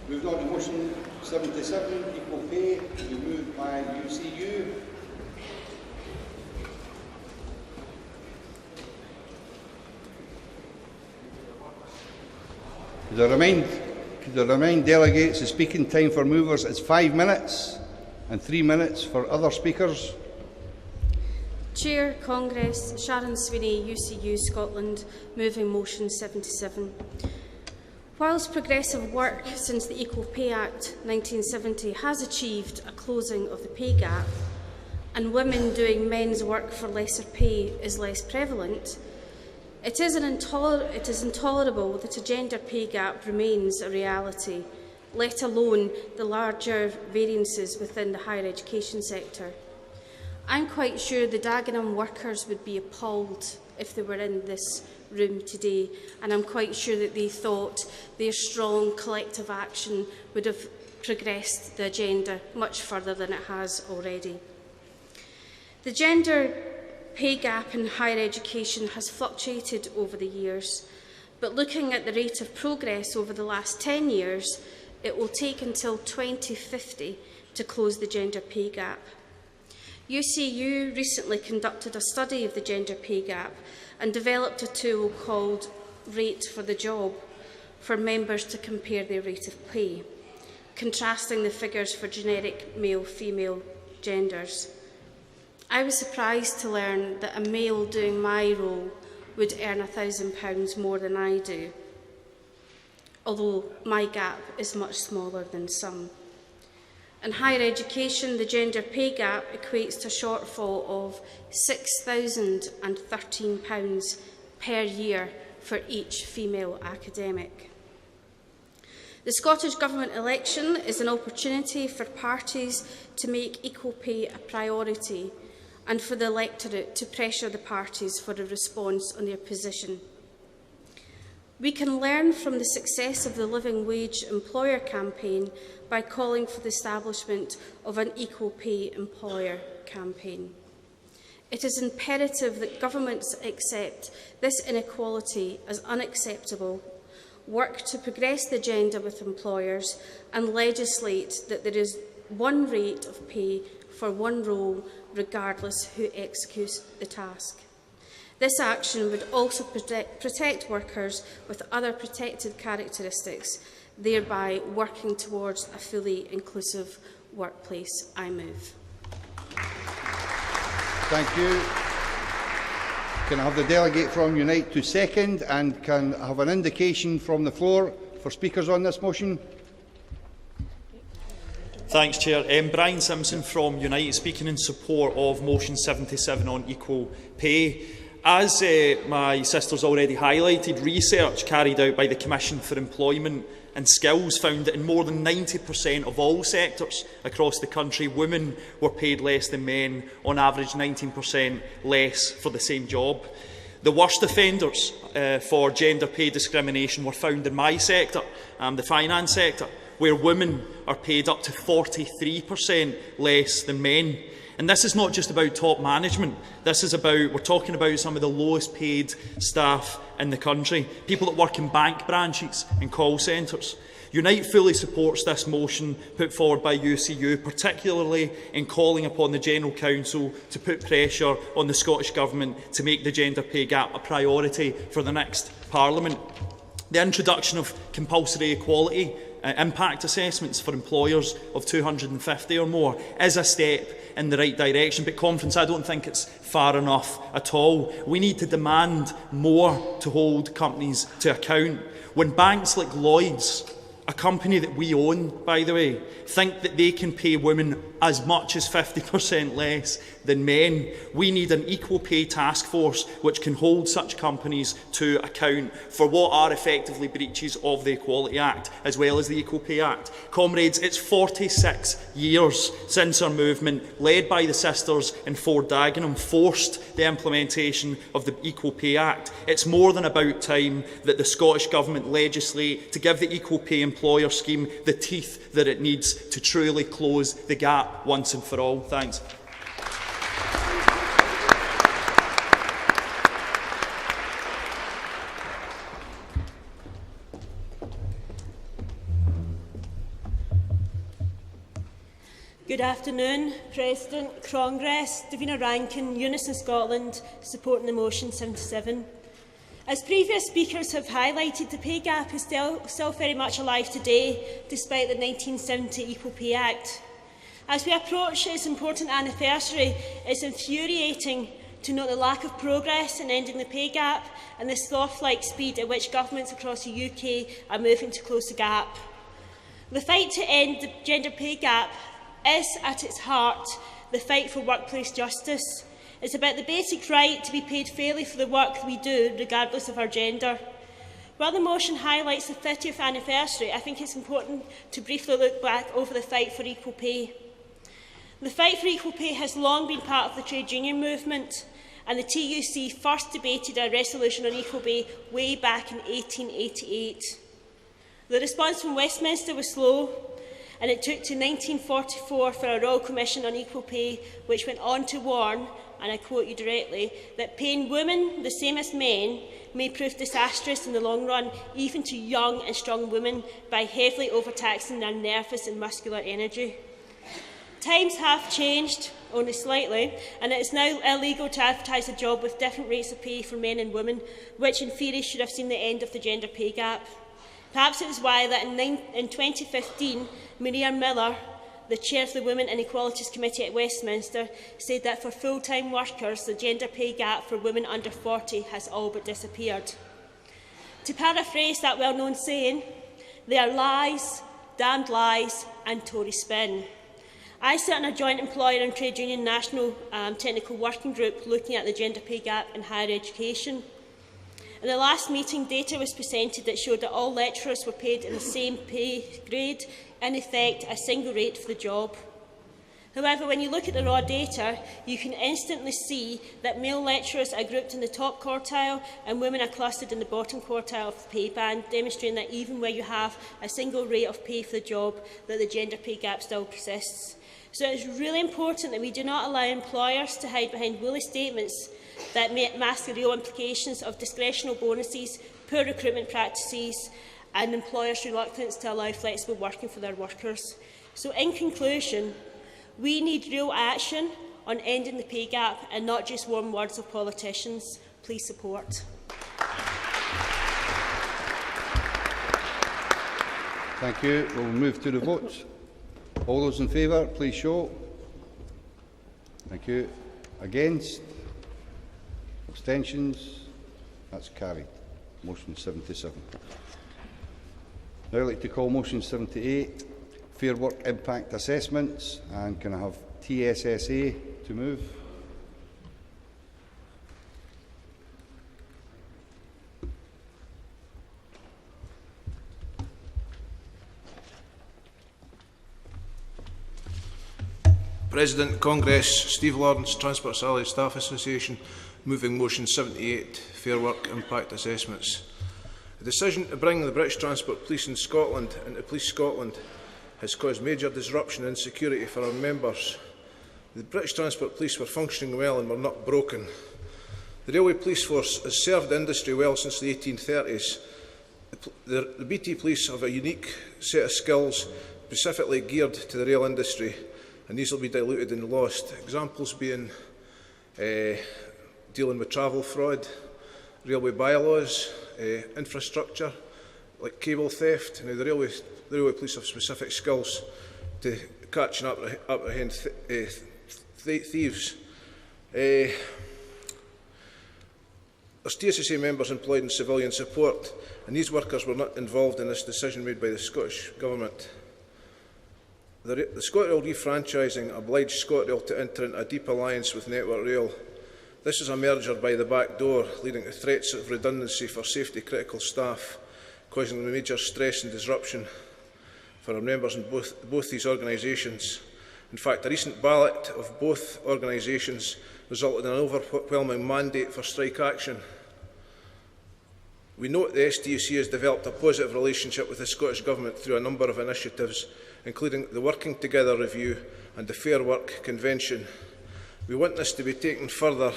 Moving on to motion 77, equal pay, to be moved by UCU. Could I remind delegates the speaking time for movers is 5 minutes and 3 minutes for other speakers. Chair, Congress, Sharon Sweeney, UCU Scotland, moving motion 77. Whilst progressive work since the Equal Pay Act 1970 has achieved a closing of the pay gap, and women doing men's work for lesser pay is less prevalent, it is intolerable that a gender pay gap remains a reality, let alone the larger variances within the higher education sector. I'm quite sure the Dagenham workers would be appalled if they were in this room today, and I'm quite sure that they thought their strong collective action would have progressed the agenda much further than it has already. The gender pay gap in higher education has fluctuated over the years, but looking at the rate of progress over the last 10 years, it will take until 2050 to close the gender pay gap. UCU recently conducted a study of the gender pay gap and developed a tool called Rate for the Job for members to compare their rate of pay, contrasting the figures for generic male-female genders. I was surprised to learn that a male doing my role would earn £1,000 more than I do, although my gap is much smaller than some. In higher education, the gender pay gap equates to a shortfall of £6,013 per year for each female academic. The Scottish Government election is an opportunity for parties to make equal pay a priority and for the electorate to pressure the parties for a response on their position. We can learn from the success of the Living Wage Employer campaign by calling for the establishment of an Equal Pay Employer campaign. It is imperative that governments accept this inequality as unacceptable, work to progress the agenda with employers, and legislate that there is one rate of pay for one role, regardless who executes the task. This action would also protect workers with other protected characteristics, thereby working towards a fully inclusive workplace. I move. Thank you. Can I have the delegate from Unite to second, and can I have an indication from the floor for speakers on this motion? Thanks, Chair. Brian Simpson from Unite, speaking in support of motion 77 on equal pay. As my sister's already highlighted, research carried out by the Commission for Employment and Skills found that in more than 90% of all sectors across the country, women were paid less than men, on average 19% less for the same job. The worst offenders for gender pay discrimination were found in my sector, the finance sector, where women are paid up to 43% less than men. And this is not just about top management. This is about, we're talking about some of the lowest paid staff in the country, people that work in bank branches and call centres. Unite fully supports this motion put forward by UCU, particularly in calling upon the General Council to put pressure on the Scottish Government to make the gender pay gap a priority for the next Parliament. The introduction of compulsory equality impact assessments for employers of 250 or more is a step in the right direction, but Conference, I don't think it's far enough at all. We need to demand more to hold companies to account. When banks like Lloyds, a company that we own, by the way, think that they can pay women as much as 50% less than men, we need an equal pay task force which can hold such companies to account for what are effectively breaches of the Equality Act as well as the Equal Pay Act. Comrades, it's 46 years since our movement, led by the sisters in Ford Dagenham, forced the implementation of the Equal Pay Act. It's more than about time that the Scottish Government legislate to give the Equal Pay Employer scheme the teeth that it needs to truly close the gap once and for all. Thanks. Good afternoon, President, Congress, Davina Rankin, Unison Scotland, supporting the motion 77. As previous speakers have highlighted, the pay gap is still very much alive today, despite the 1970 Equal Pay Act. As we approach its important anniversary, it's infuriating to note the lack of progress in ending the pay gap and the sloth-like speed at which governments across the UK are moving to close the gap. The fight to end the gender pay gap is, at its heart, the fight for workplace justice. It's about the basic right to be paid fairly for the work we do, regardless of our gender. While the motion highlights the 50th anniversary, I think it's important to briefly look back over the fight for equal pay. The fight for equal pay has long been part of the trade union movement, and the TUC first debated a resolution on equal pay way back in 1888. The response from Westminster was slow, and it took to 1944 for a Royal Commission on Equal Pay, which went on to warn, and I quote you directly, that paying women the same as men may prove disastrous in the long run, even to young and strong women, by heavily overtaxing their nervous and muscular energy. Times have changed, only slightly, and it is now illegal to advertise a job with different rates of pay for men and women, which in theory should have seen the end of the gender pay gap. Perhaps it is why that in 2015, Maria Miller, the chair of the Women and Equalities Committee at Westminster, said that for full-time workers, the gender pay gap for women under 40 has all but disappeared. To paraphrase that well-known saying, they are lies, damned lies and Tory spin. I sit on a joint employer and trade union national technical working group looking at the gender pay gap in higher education. In the last meeting, data was presented that showed that all lecturers were paid in the same pay grade, in effect a single rate for the job. However, when you look at the raw data, you can instantly see that male lecturers are grouped in the top quartile and women are clustered in the bottom quartile of the pay band, demonstrating that even where you have a single rate of pay for the job, that the gender pay gap still persists. So it is really important that we do not allow employers to hide behind woolly statements that mask the real implications of discretional bonuses, poor recruitment practices and employers' reluctance to allow flexible working for their workers. So in conclusion, we need real action on ending the pay gap and not just warm words of politicians. Please support. Thank you. We'll move to the vote. All those in favour, please show. Thank you. Against? Abstentions? That's carried. Motion 77. Now I'd like to call motion 78, Fair Work Impact Assessments, and can I have TSSA to move? President, Congress, Steve Lawrence, Transport Salary Staff Association, moving motion 78, Fair Work Impact Assessments. The decision to bring the British Transport Police in Scotland into Police Scotland has caused major disruption and insecurity for our members. The British Transport Police were functioning well and were not broken. The Railway Police Force has served the industry well since the 1830s. The BT Police have a unique set of skills specifically geared to the rail industry, and these will be diluted and lost. Examples being dealing with travel fraud, railway bylaws, infrastructure, like cable theft. Now, the railway police have specific skills to catch and apprehend thieves. There's TSSA members employed in civilian support, and these workers were not involved in this decision made by the Scottish Government. The ScotRail refranchising obliged ScotRail to enter into a deep alliance with Network Rail. This is a merger by the back door, leading to threats of redundancy for safety-critical staff, causing major stress and disruption for our members in both these organisations. In fact, a recent ballot of both organisations resulted in an overwhelming mandate for strike action. We note the STUC has developed a positive relationship with the Scottish Government through a number of initiatives, including the Working Together Review and the Fair Work Convention. We want this to be taken further.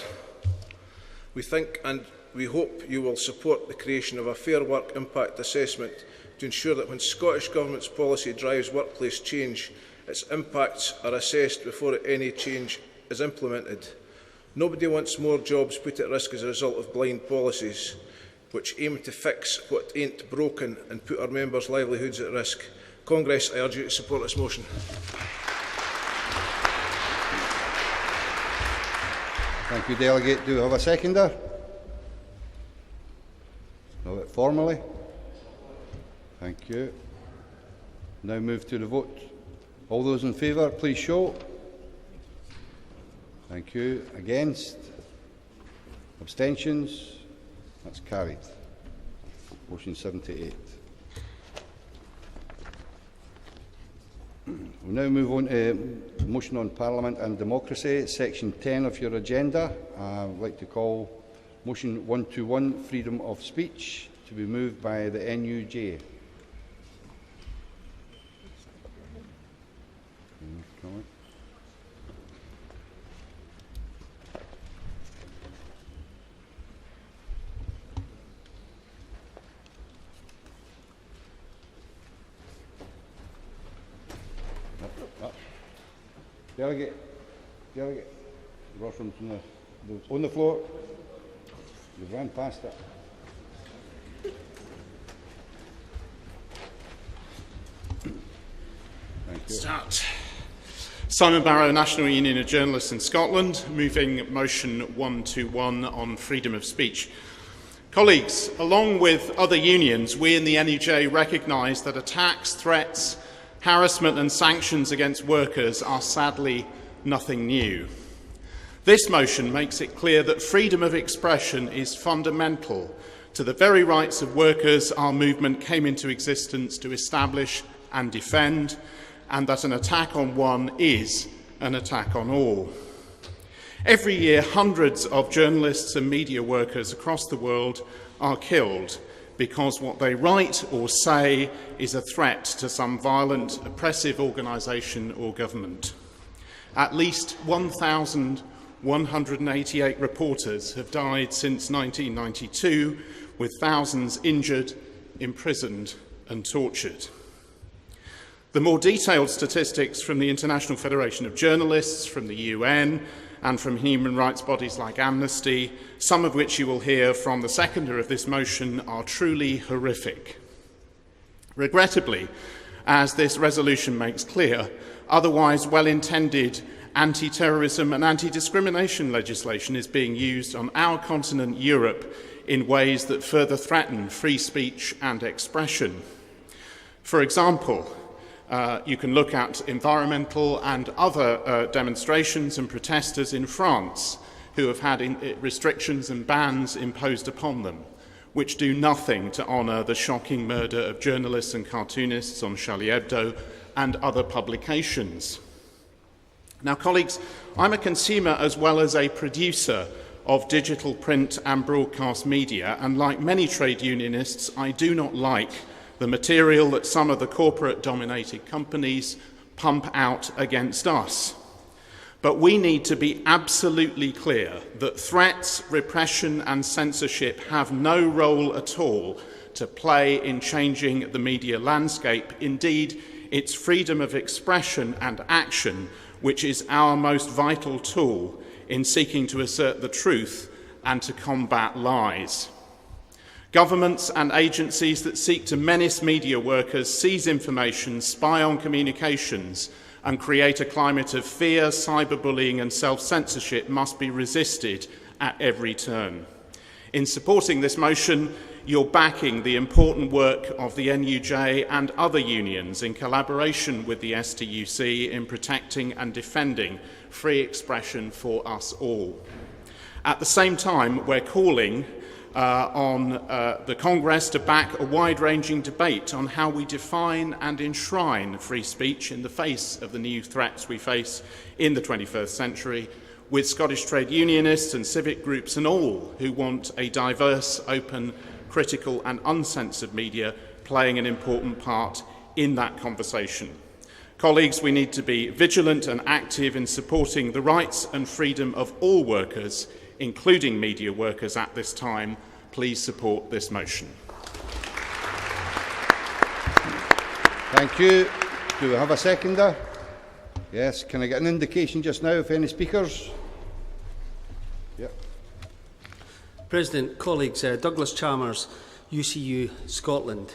We think and we hope you will support the creation of a Fair Work Impact Assessment to ensure that when Scottish Government's policy drives workplace change, its impacts are assessed before any change is implemented. Nobody wants more jobs put at risk as a result of blind policies which aim to fix what ain't broken and put our members' livelihoods at risk. Congress, I urge you to support this motion. Thank you, Delegate. Do we have a seconder? No, formally. Thank you. Now move to the vote. All those in favour, please show. Thank you. Against? Abstentions? That's carried. Motion 78. We'll now move on to motion on Parliament and Democracy, section 10 of your agenda. I would like to call motion 121, freedom of speech, to be moved by the NUJ. Delegate, Rossham's on the floor. You've ran past it. Thank you. Start. Simon Barrow, National Union of Journalists in Scotland, moving motion 121 on freedom of speech. Colleagues, along with other unions, we in the NUJ recognise that attacks, threats, harassment and sanctions against workers are sadly nothing new. This motion makes it clear that freedom of expression is fundamental to the very rights of workers our movement came into existence to establish and defend, and that an attack on one is an attack on all. Every year, hundreds of journalists and media workers across the world are killed because what they write or say is a threat to some violent, oppressive organisation or government. At least 1,188 reporters have died since 1992, with thousands injured, imprisoned and tortured. The more detailed statistics from the International Federation of Journalists, from the UN and from human rights bodies like Amnesty, some of which you will hear from the seconder of this motion, are truly horrific. Regrettably, as this resolution makes clear, otherwise well-intended anti-terrorism and anti-discrimination legislation is being used on our continent, Europe, in ways that further threaten free speech and expression. For example, you can look at environmental and other demonstrations and protesters in France who have had restrictions and bans imposed upon them, which do nothing to honour the shocking murder of journalists and cartoonists on Charlie Hebdo and other publications. Now, colleagues, I'm a consumer as well as a producer of digital, print and broadcast media, and like many trade unionists, I do not like the material that some of the corporate-dominated companies pump out against us. But we need to be absolutely clear that threats, repression and censorship have no role at all to play in changing the media landscape. Indeed, it's freedom of expression and action which is our most vital tool in seeking to assert the truth and to combat lies. Governments and agencies that seek to menace media workers, seize information, spy on communications and create a climate of fear, cyberbullying and self-censorship must be resisted at every turn. In supporting this motion, you're backing the important work of the NUJ and other unions in collaboration with the STUC in protecting and defending free expression for us all. At the same time, we're calling on the Congress to back a wide-ranging debate on how we define and enshrine free speech in the face of the new threats we face in the 21st century, with Scottish trade unionists and civic groups and all who want a diverse, open, critical and uncensored media playing an important part in that conversation. Colleagues, we need to be vigilant and active in supporting the rights and freedom of all workers, including media workers at this time. Please support this motion. Thank you. Do we have a seconder? Yes, can I get an indication just now if any speakers? Yep. President, colleagues, Douglas Chalmers, UCU Scotland.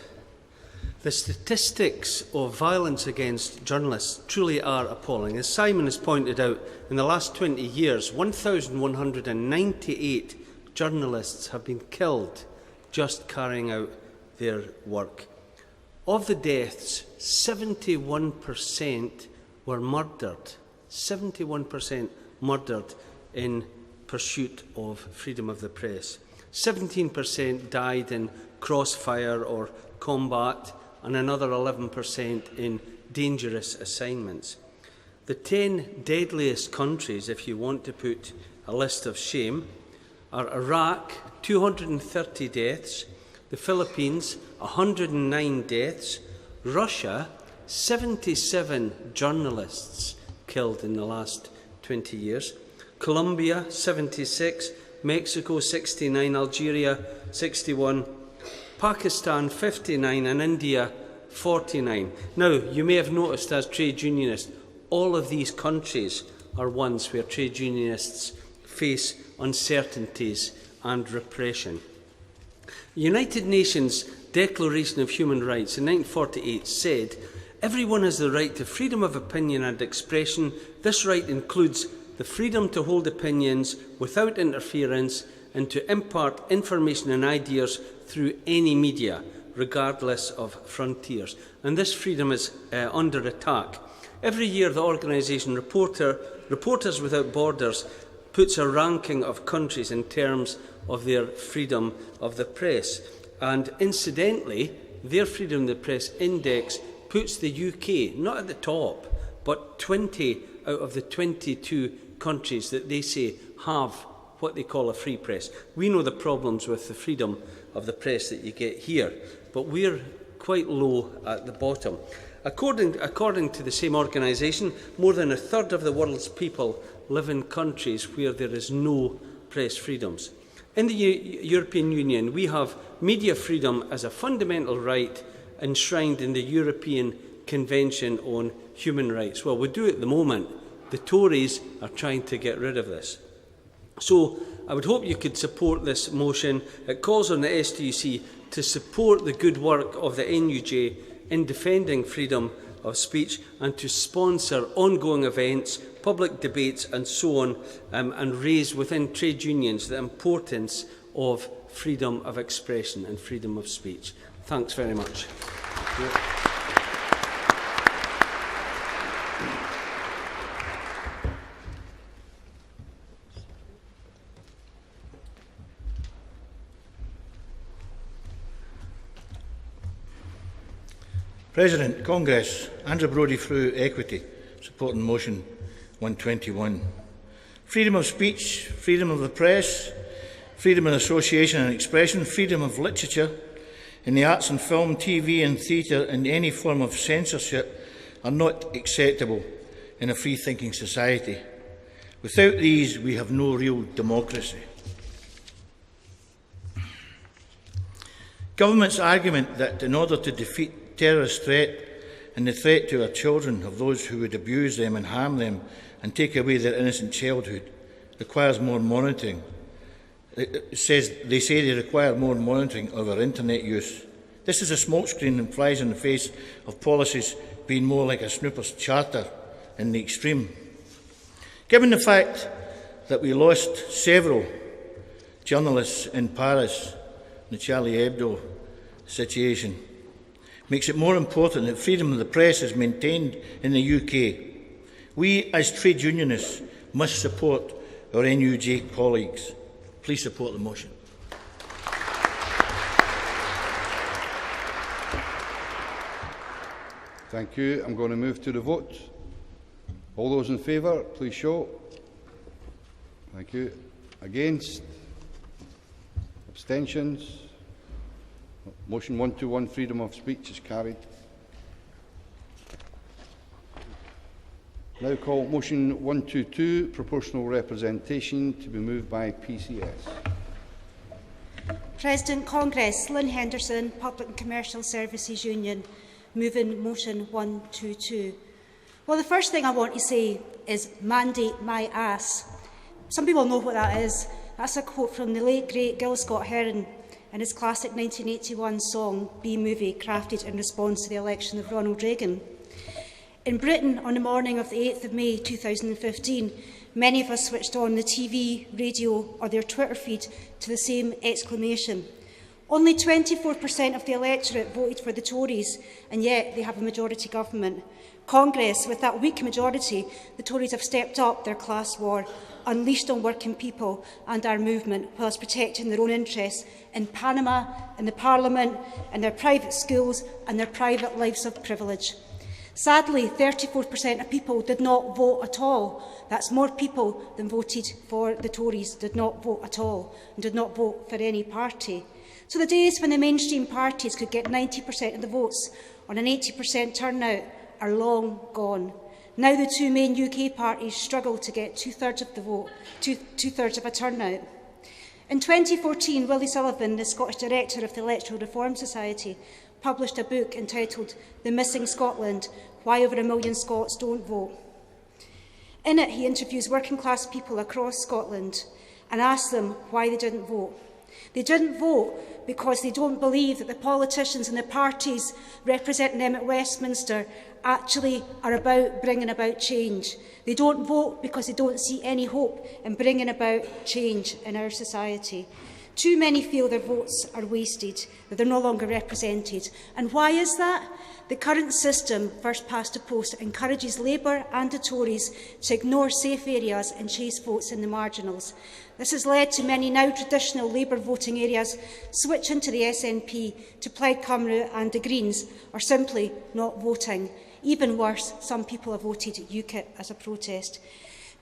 The statistics of violence against journalists truly are appalling. As Simon has pointed out, in the last 20 years, 1,198 journalists have been killed just carrying out their work. Of the deaths, 71% were murdered. 71% murdered in pursuit of freedom of the press. 17% died in crossfire or combat, and another 11% in dangerous assignments. The 10 deadliest countries, if you want to put a list of shame, are Iraq, 230 deaths, the Philippines, 109 deaths, Russia, 77 journalists killed in the last 20 years, Colombia, 76, Mexico, 69, Algeria, 61, Pakistan, 59, and India, 49. Now, you may have noticed as trade unionists, all of these countries are ones where trade unionists face uncertainties and repression. The United Nations Declaration of Human Rights in 1948 said, "Everyone has the right to freedom of opinion and expression. This right includes the freedom to hold opinions without interference and to impart information and ideas through any media, regardless of frontiers." And this freedom is under attack. Every year, the organisation Reporters Without Borders puts a ranking of countries in terms of their freedom of the press. And incidentally, their freedom of the press index puts the UK not at the top, but 20 out of the 22 countries that they say have what they call a free press. We know the problems with the freedom of the press that you get here, but we're quite low at the bottom. According to the same organisation, more than a third of the world's people live in countries where there is no press freedoms. In the European Union, we have media freedom as a fundamental right enshrined in the European Convention on Human Rights. Well, we do at the moment. The Tories are trying to get rid of this. So I would hope you could support this motion. It calls on the STUC to support the good work of the NUJ in defending freedom of speech and to sponsor ongoing events, public debates and so on, and raise within trade unions the importance of freedom of expression and freedom of speech. Thanks very much. President, Congress, Andrew Brodie through Equity, supporting motion 121. Freedom of speech, freedom of the press, freedom of association and expression, freedom of literature in the arts and film, TV and theatre, and any form of censorship are not acceptable in a free-thinking society. Without these, we have no real democracy. Government's argument that in order to defeat terrorist threat and the threat to our children of those who would abuse them and harm them and take away their innocent childhood requires more monitoring. They say they require more monitoring of our internet use. This is a smokescreen and flies in the face of policies being more like a snooper's charter in the extreme. Given the fact that we lost several journalists in Paris, the Charlie Hebdo situation, makes it more important that freedom of the press is maintained in the UK. We, as trade unionists, must support our NUJ colleagues. Please support the motion. Thank you. I'm going to move to the vote. All those in favour, please show. Thank you. Against? Abstentions? Motion 121, freedom of speech, is carried. Now call motion 122, proportional representation, to be moved by PCS. President, Congress, Lynn Henderson, Public and Commercial Services Union, moving motion 122. Well, the first thing I want to say is mandate my ass. Some people know what that is. That's a quote from the late, great Gil Scott-Heron in his classic 1981 song, B-Movie, crafted in response to the election of Ronald Reagan. In Britain, on the morning of the 8th of May 2015, many of us switched on the TV, radio or their Twitter feed to the same exclamation. Only 24% of the electorate voted for the Tories, and yet they have a majority government. Congress, with that weak majority, the Tories have stepped up their class war, unleashed on working people and our movement, whilst protecting their own interests in Panama, in the Parliament, in their private schools and their private lives of privilege. Sadly, 34% of people did not vote at all. That's more people than voted for the Tories, did not vote at all, and did not vote for any party. So the days when the mainstream parties could get 90% of the votes on an 80% turnout are long gone. Now the two main UK parties struggle to get two-thirds of the vote, two-thirds of a turnout. In 2014, Willie Sullivan, the Scottish director of the Electoral Reform Society, published a book entitled The Missing Scotland, Why Over 1 Million Scots Don't Vote. In it, he interviews working-class people across Scotland and asks them why they didn't vote. They didn't vote because they don't believe that the politicians and the parties representing them at Westminster actually are about bringing about change. They don't vote because they don't see any hope in bringing about change in our society. Too many feel their votes are wasted, that they're no longer represented. And why is that? The current system, first past the post, encourages Labour and the Tories to ignore safe areas and chase votes in the marginals. This has led to many now traditional Labour voting areas switching to the SNP, to Plaid Cymru and the Greens, or simply not voting. Even worse, some people have voted UKIP as a protest.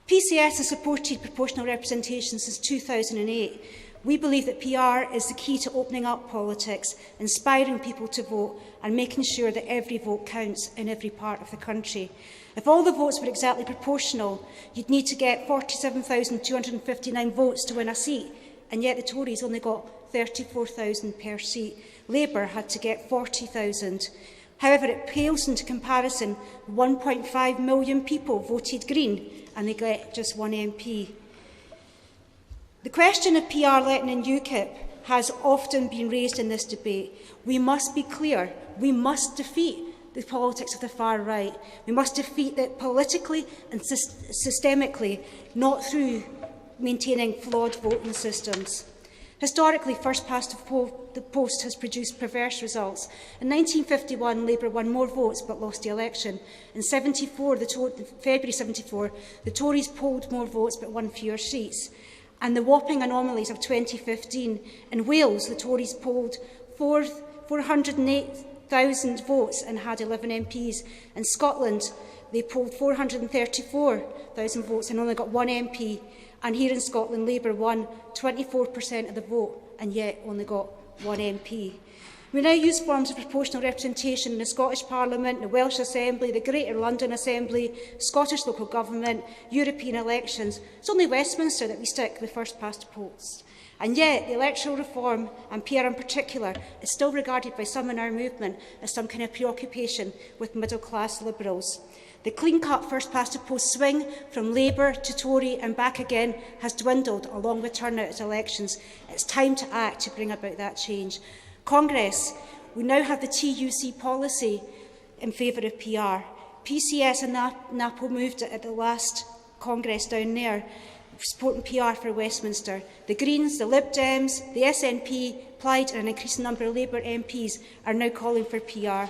PCS has supported proportional representation since 2008. We believe that PR is the key to opening up politics, inspiring people to vote and making sure that every vote counts in every part of the country. If all the votes were exactly proportional, you'd need to get 47,259 votes to win a seat, and yet the Tories only got 34,000 per seat. Labour had to get 40,000. However, it pales into comparison. 1.5 million people voted Green, and they get just one MP. The question of PR letting in UKIP has often been raised in this debate. We must be clear. We must defeat the politics of the far right. We must defeat it politically and systemically, not through maintaining flawed voting systems. Historically, first past the post has produced perverse results. In 1951, Labour won more votes but lost the election. In February 74, the Tories polled more votes but won fewer seats. And the whopping anomalies of 2015. In Wales, the Tories polled 408,000 votes and had 11 MPs. In Scotland, they polled 434,000 votes and only got one MP. And here in Scotland, Labour won 24% of the vote and yet only got one MP. We now use forms of proportional representation in the Scottish Parliament, the Welsh Assembly, the Greater London Assembly, Scottish local government, European elections. It's only Westminster that we stick with first past the post. And yet, the electoral reform, and PR in particular, is still regarded by some in our movement as some kind of preoccupation with middle-class Liberals. The clean-cut first-past-the-post swing from Labour to Tory and back again has dwindled along with turnout at elections. It's time to act to bring about that change. Congress, we now have the TUC policy in favour of PR. PCS and NAPO moved it at the last Congress down there, supporting PR for Westminster. The Greens, the Lib Dems, the SNP, Plaid and an increasing number of Labour MPs are now calling for PR.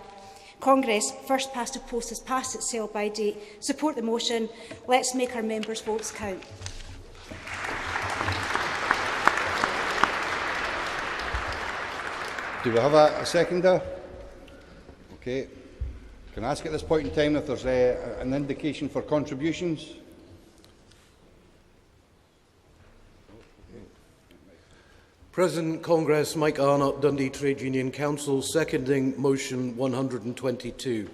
Congress, first past the post, has passed its sell-by date. Support the motion. Let's make our members' votes count. Do we have a seconder? Okay. Can I ask at this point in time if there's an indication for contributions? President Congress Mike Arnott, Dundee Trade Union Council, seconding motion 122.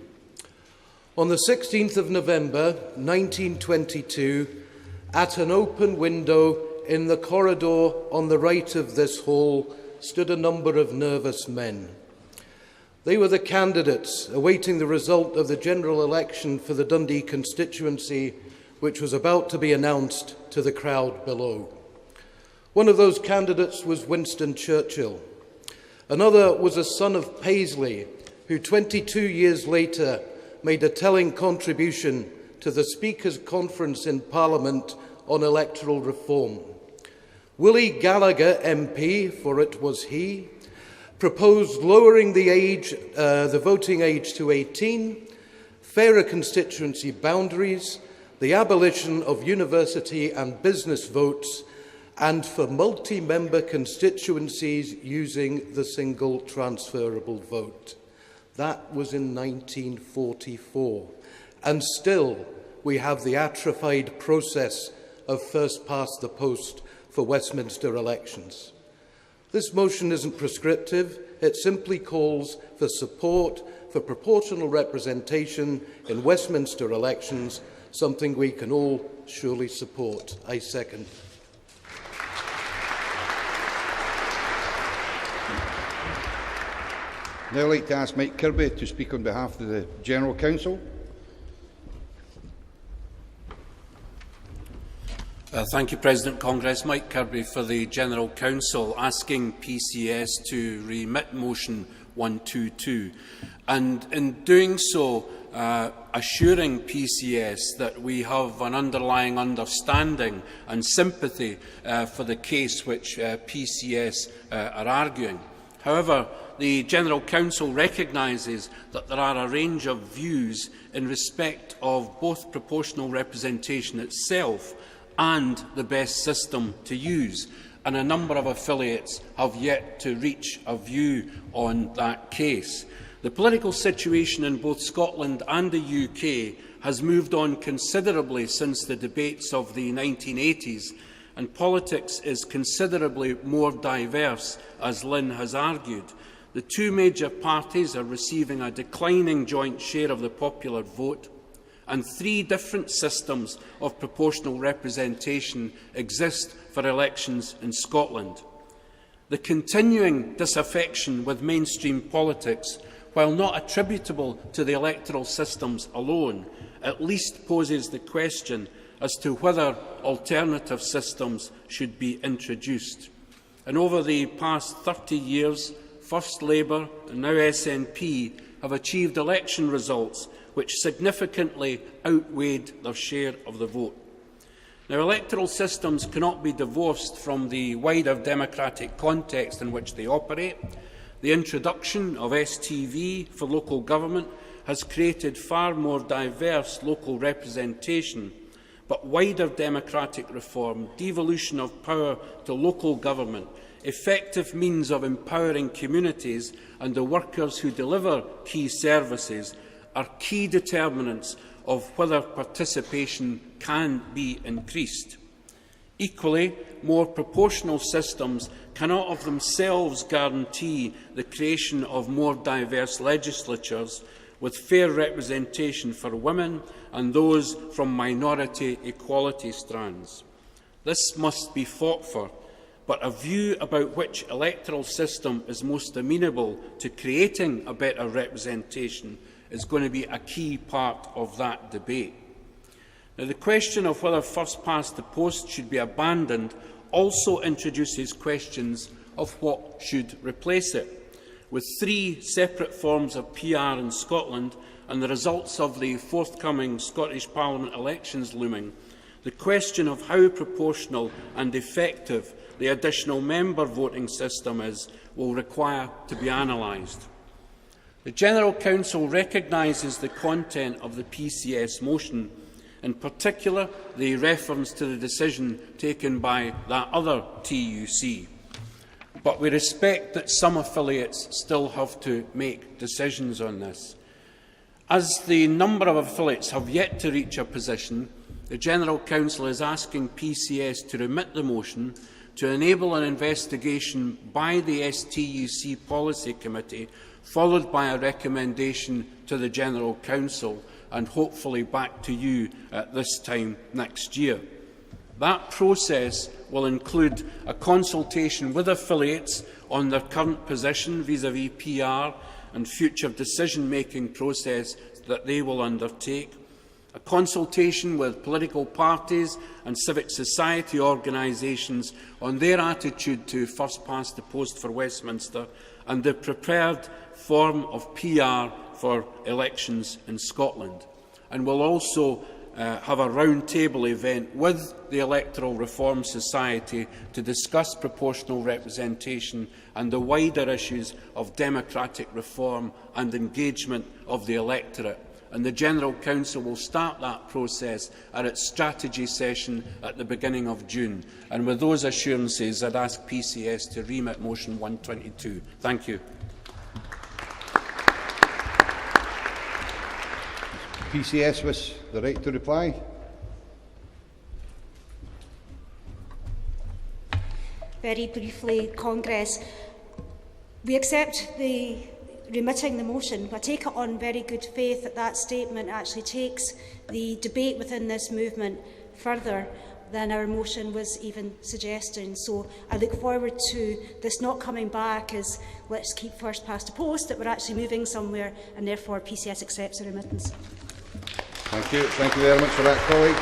On the 16th of November 1922, at an open window in the corridor on the right of this hall, stood a number of nervous men. They were the candidates awaiting the result of the general election for the Dundee constituency, which was about to be announced to the crowd below. One of those candidates was Winston Churchill. Another was a son of Paisley, who 22 years later made a telling contribution to the Speaker's Conference in Parliament on electoral reform. Willie Gallagher MP, for it was he, proposed lowering the voting age to 18, fairer constituency boundaries, the abolition of university and business votes, and for multi-member constituencies using the single transferable vote. That was in 1944. And still, we have the atrophied process of first past the post for Westminster elections. This motion isn't prescriptive. It simply calls for support for proportional representation in Westminster elections, something we can all surely support. I second. Now I'd like to ask Mike Kirby to speak on behalf of the General Council. Thank you, President Congress. Mike Kirby for the General Council, asking PCS to remit motion 122, and in doing so assuring PCS that we have an underlying understanding and sympathy for the case which PCS are arguing. However, the General Council recognises that there are a range of views in respect of both proportional representation itself and the best system to use, and a number of affiliates have yet to reach a view on that case. The political situation in both Scotland and the UK has moved on considerably since the debates of the 1980s, and politics is considerably more diverse, as Lynn has argued. The two major parties are receiving a declining joint share of the popular vote, and three different systems of proportional representation exist for elections in Scotland. The continuing disaffection with mainstream politics, while not attributable to the electoral systems alone, at least poses the question as to whether alternative systems should be introduced. And over the past 30 years, first Labour and now SNP have achieved election results which significantly outweighed their share of the vote. Now, electoral systems cannot be divorced from the wider democratic context in which they operate. The introduction of STV for local government has created far more diverse local representation, but wider democratic reform, devolution of power to local government, effective means of empowering communities and the workers who deliver key services are key determinants of whether participation can be increased. Equally, more proportional systems cannot of themselves guarantee the creation of more diverse legislatures with fair representation for women and those from minority equality strands. This must be fought for, but a view about which electoral system is most amenable to creating a better representation is going to be a key part of that debate. Now, the question of whether first past the post should be abandoned also introduces questions of what should replace it. With three separate forms of PR in Scotland and the results of the forthcoming Scottish Parliament elections looming, the question of how proportional and effective the additional member voting system is will require to be analysed. The General Council recognises the content of the PCS motion, in particular the reference to the decision taken by that other TUC. But we respect that some affiliates still have to make decisions on this. As the number of affiliates have yet to reach a position, the General Council is asking PCS to remit the motion to enable an investigation by the STUC Policy Committee, followed by a recommendation to the General Council and hopefully back to you at this time next year. That process will include a consultation with affiliates on their current position vis-à-vis PR and future decision-making process that they will undertake, a consultation with political parties and civic society organisations on their attitude to first-past-the-post for Westminster, and the prepared form of PR for elections in Scotland. And will also have a round-table event with the Electoral Reform Society to discuss proportional representation and the wider issues of democratic reform and engagement of the electorate. And the General Council will start that process at its strategy session at the beginning of June. And with those assurances, I'd ask PCS to remit motion 122. Thank you. PCS with the right to reply. Very briefly, Congress, we accept the remitting the motion. I take it on very good faith that that statement actually takes the debate within this movement further than our motion was even suggesting. So I look forward to this not coming back as let's keep first past the post, that we're actually moving somewhere, and therefore PCS accepts the remittance. Thank you. Thank you very much for that, colleague.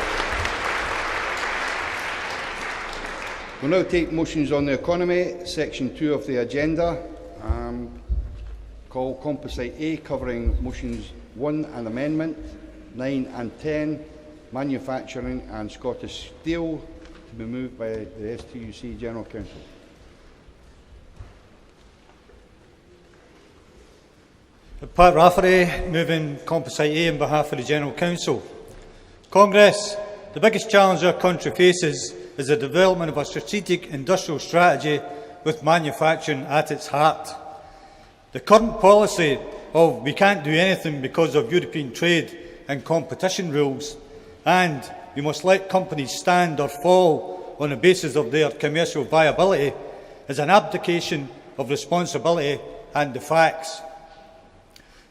We'll now take motions on the economy, section 2 of the agenda. Call Composite A, covering motions 1 and amendment, 9 and 10, manufacturing and Scottish Steel, to be moved by the STUC General Council. Pat Rafferty, moving Composite A on behalf of the General Council. Congress, the biggest challenge our country faces is the development of a strategic industrial strategy with manufacturing at its heart. The current policy of we can't do anything because of European trade and competition rules, and we must let companies stand or fall on the basis of their commercial viability, is an abdication of responsibility and the facts.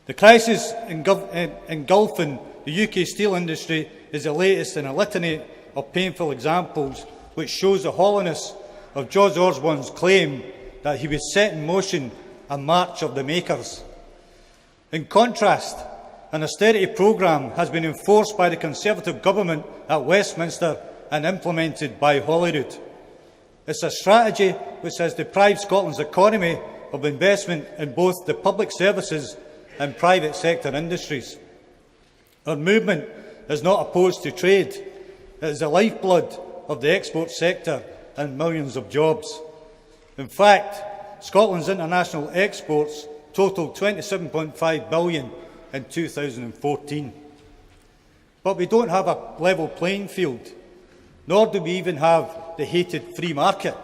The crisis engulfing the UK steel industry is the latest in a litany of painful examples which shows the hollowness of George Osborne's claim that he would set in motion a march of the makers. In contrast, an austerity programme has been enforced by the Conservative government at Westminster and implemented by Holyrood. It's a strategy which has deprived Scotland's economy of investment in both the public services and private sector industries. Our movement is not opposed to trade. It is the lifeblood of the export sector and millions of jobs. In fact, Scotland's international exports totaled £27.5 billion in 2014. But we don't have a level playing field, nor do we even have the hated free market.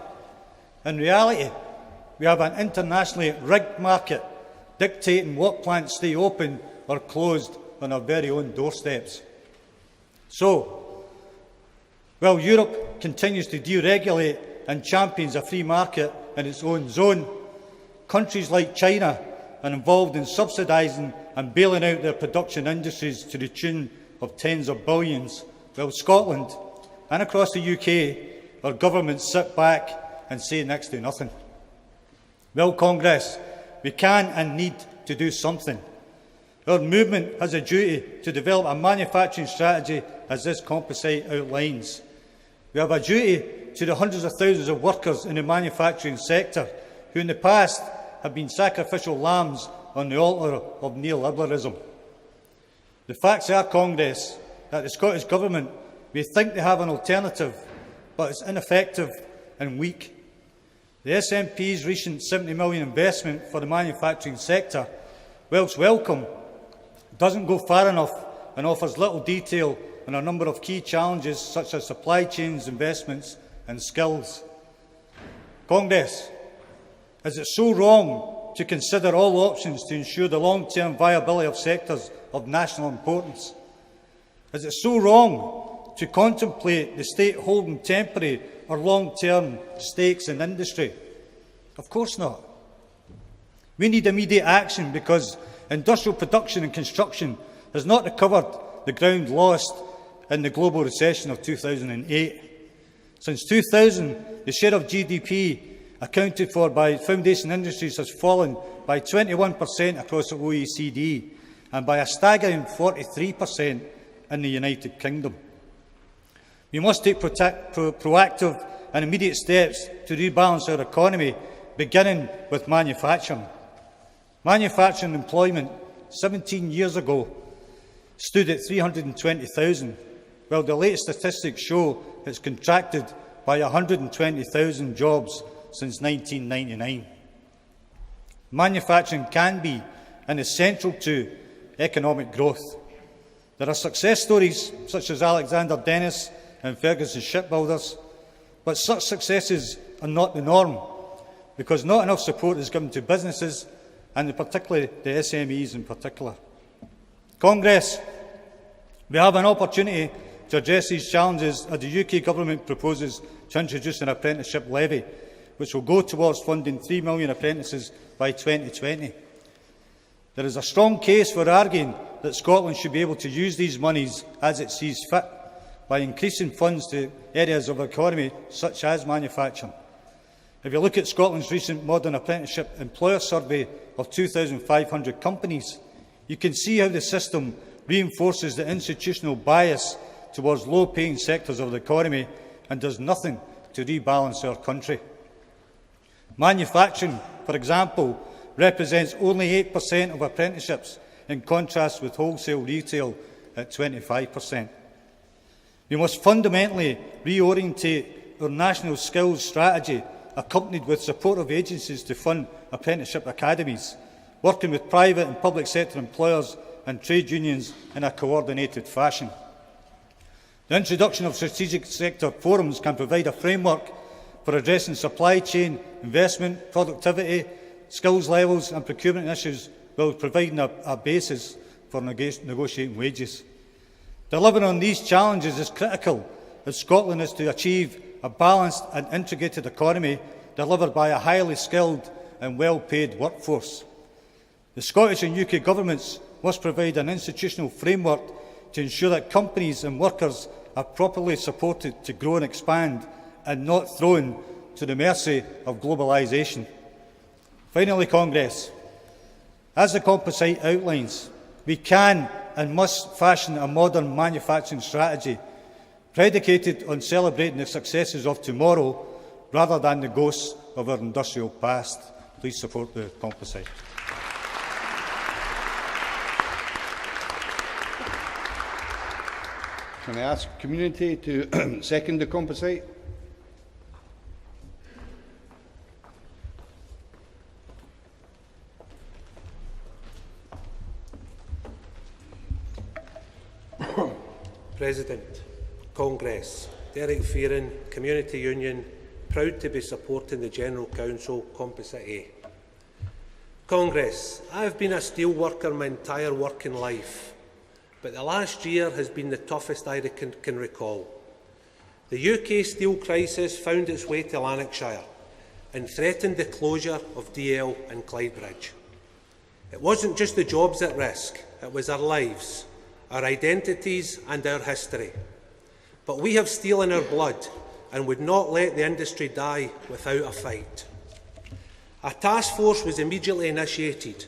In reality, we have an internationally rigged market dictating what plants stay open or closed on our very own doorsteps. So, while Europe continues to deregulate and champions a free market in its own zone, countries like China are involved in subsidising and bailing out their production industries to the tune of tens of billions, while Scotland and across the UK, our governments sit back and say next to nothing. Well, Congress, we can and need to do something. Our movement has a duty to develop a manufacturing strategy as this composite outlines. We have a duty to the hundreds of thousands of workers in the manufacturing sector who in the past have been sacrificial lambs on the altar of neoliberalism. The facts are, Congress, that the Scottish Government may think they have an alternative, but it's ineffective and weak. The SNP's recent £70 million investment for the manufacturing sector, whilst welcome, doesn't go far enough and offers little detail on a number of key challenges such as supply chains, investments and skills. Congress, is it so wrong to consider all options to ensure the long-term viability of sectors of national importance? Is it so wrong to contemplate the state holding temporary or long-term stakes in industry? Of course not. We need immediate action because industrial production and construction has not recovered the ground lost in the global recession of 2008. Since 2000, the share of GDP accounted for by foundation industries has fallen by 21% across the OECD and by a staggering 43% in the United Kingdom. We must take proactive and immediate steps to rebalance our economy, beginning with manufacturing. Manufacturing employment 17 years ago stood at 320,000, while the latest statistics show it's contracted by 120,000 jobs since 1999. Manufacturing can be and is central to economic growth. There are success stories such as Alexander Dennis and Ferguson Shipbuilders, but such successes are not the norm because not enough support is given to businesses and particularly the SMEs in particular. Congress, we have an opportunity to address these challenges as the UK Government proposes to introduce an apprenticeship levy, which will go towards funding 3 million apprentices by 2020. There is a strong case for arguing that Scotland should be able to use these monies as it sees fit by increasing funds to areas of the economy such as manufacturing. If you look at Scotland's recent Modern Apprenticeship Employer Survey of 2,500 companies, you can see how the system reinforces the institutional bias towards low-paying sectors of the economy and does nothing to rebalance our country. Manufacturing, for example, represents only 8% of apprenticeships, in contrast with wholesale retail at 25%. We must fundamentally reorientate our national skills strategy, accompanied with supportive agencies to fund apprenticeship academies, working with private and public sector employers and trade unions in a coordinated fashion. The introduction of strategic sector forums can provide a framework for addressing supply chain, investment, productivity, skills levels and procurement issues, while providing a basis for negotiating wages. Delivering on these challenges is critical if Scotland is to achieve a balanced and integrated economy delivered by a highly skilled and well-paid workforce. The Scottish and UK governments must provide an institutional framework to ensure that companies and workers are properly supported to grow and expand and not thrown to the mercy of globalisation. Finally, Congress, as the composite outlines, we can and must fashion a modern manufacturing strategy predicated on celebrating the successes of tomorrow rather than the ghosts of our industrial past. Please support the composite. Can I ask community to second the composite? President, Congress, Derek Fearon, Community Union, proud to be supporting the General Council Composite A. Congress, I have been a steelworker my entire working life, but the last year has been the toughest I can recall. The UK steel crisis found its way to Lanarkshire and threatened the closure of DL and Clydebridge. It wasn't just the jobs at risk, it was our lives, our identities and our history. But we have steel in our blood and would not let the industry die without a fight. A task force was immediately initiated,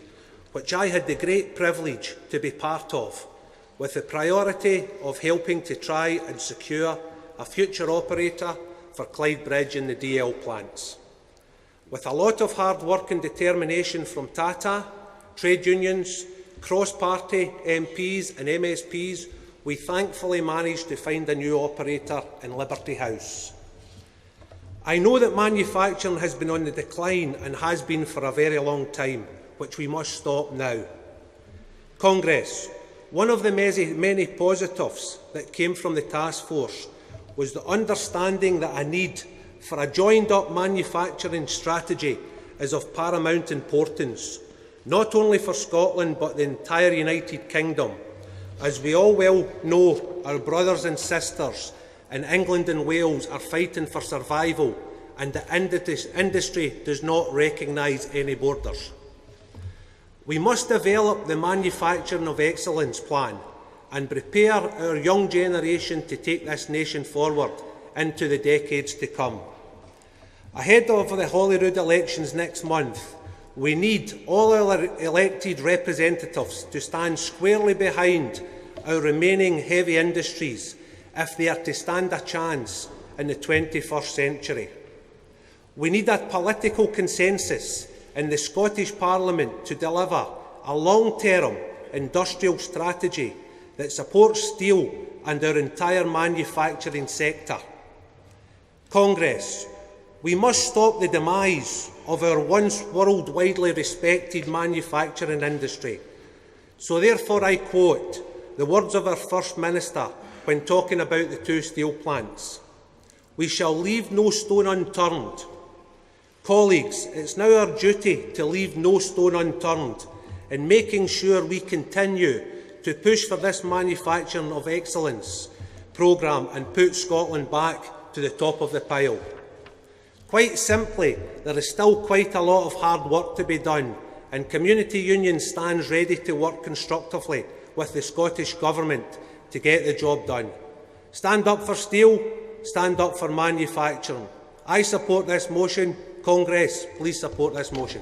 which I had the great privilege to be part of, with the priority of helping to try and secure a future operator for Clydebridge and the DL plants. With a lot of hard work and determination from Tata, trade unions, cross-party MPs and MSPs, we thankfully managed to find a new operator in Liberty House. I know that manufacturing has been on the decline and has been for a very long time, which we must stop now. Congress, one of the many positives that came from the task force was the understanding that a need for a joined-up manufacturing strategy is of paramount importance, not only for Scotland but the entire United Kingdom. As we all well know, our brothers and sisters in England and Wales are fighting for survival, and the industry does not recognise any borders. We must develop the Manufacturing of Excellence plan and prepare our young generation to take this nation forward into the decades to come. Ahead of the Holyrood elections next month, we need all our elected representatives to stand squarely behind our remaining heavy industries if they are to stand a chance in the 21st century. We need a political consensus in the Scottish Parliament to deliver a long-term industrial strategy that supports steel and our entire manufacturing sector. Congress, we must stop the demise of our once worldwide respected manufacturing industry. So therefore I quote the words of our First Minister when talking about the 2 steel plants. We shall leave no stone unturned. Colleagues, it's now our duty to leave no stone unturned in making sure we continue to push for this manufacturing of excellence programme and put Scotland back to the top of the pile. Quite simply, there is still quite a lot of hard work to be done, and Community Union stands ready to work constructively with the Scottish Government to get the job done. Stand up for steel, stand up for manufacturing. I support this motion. Congress, please support this motion.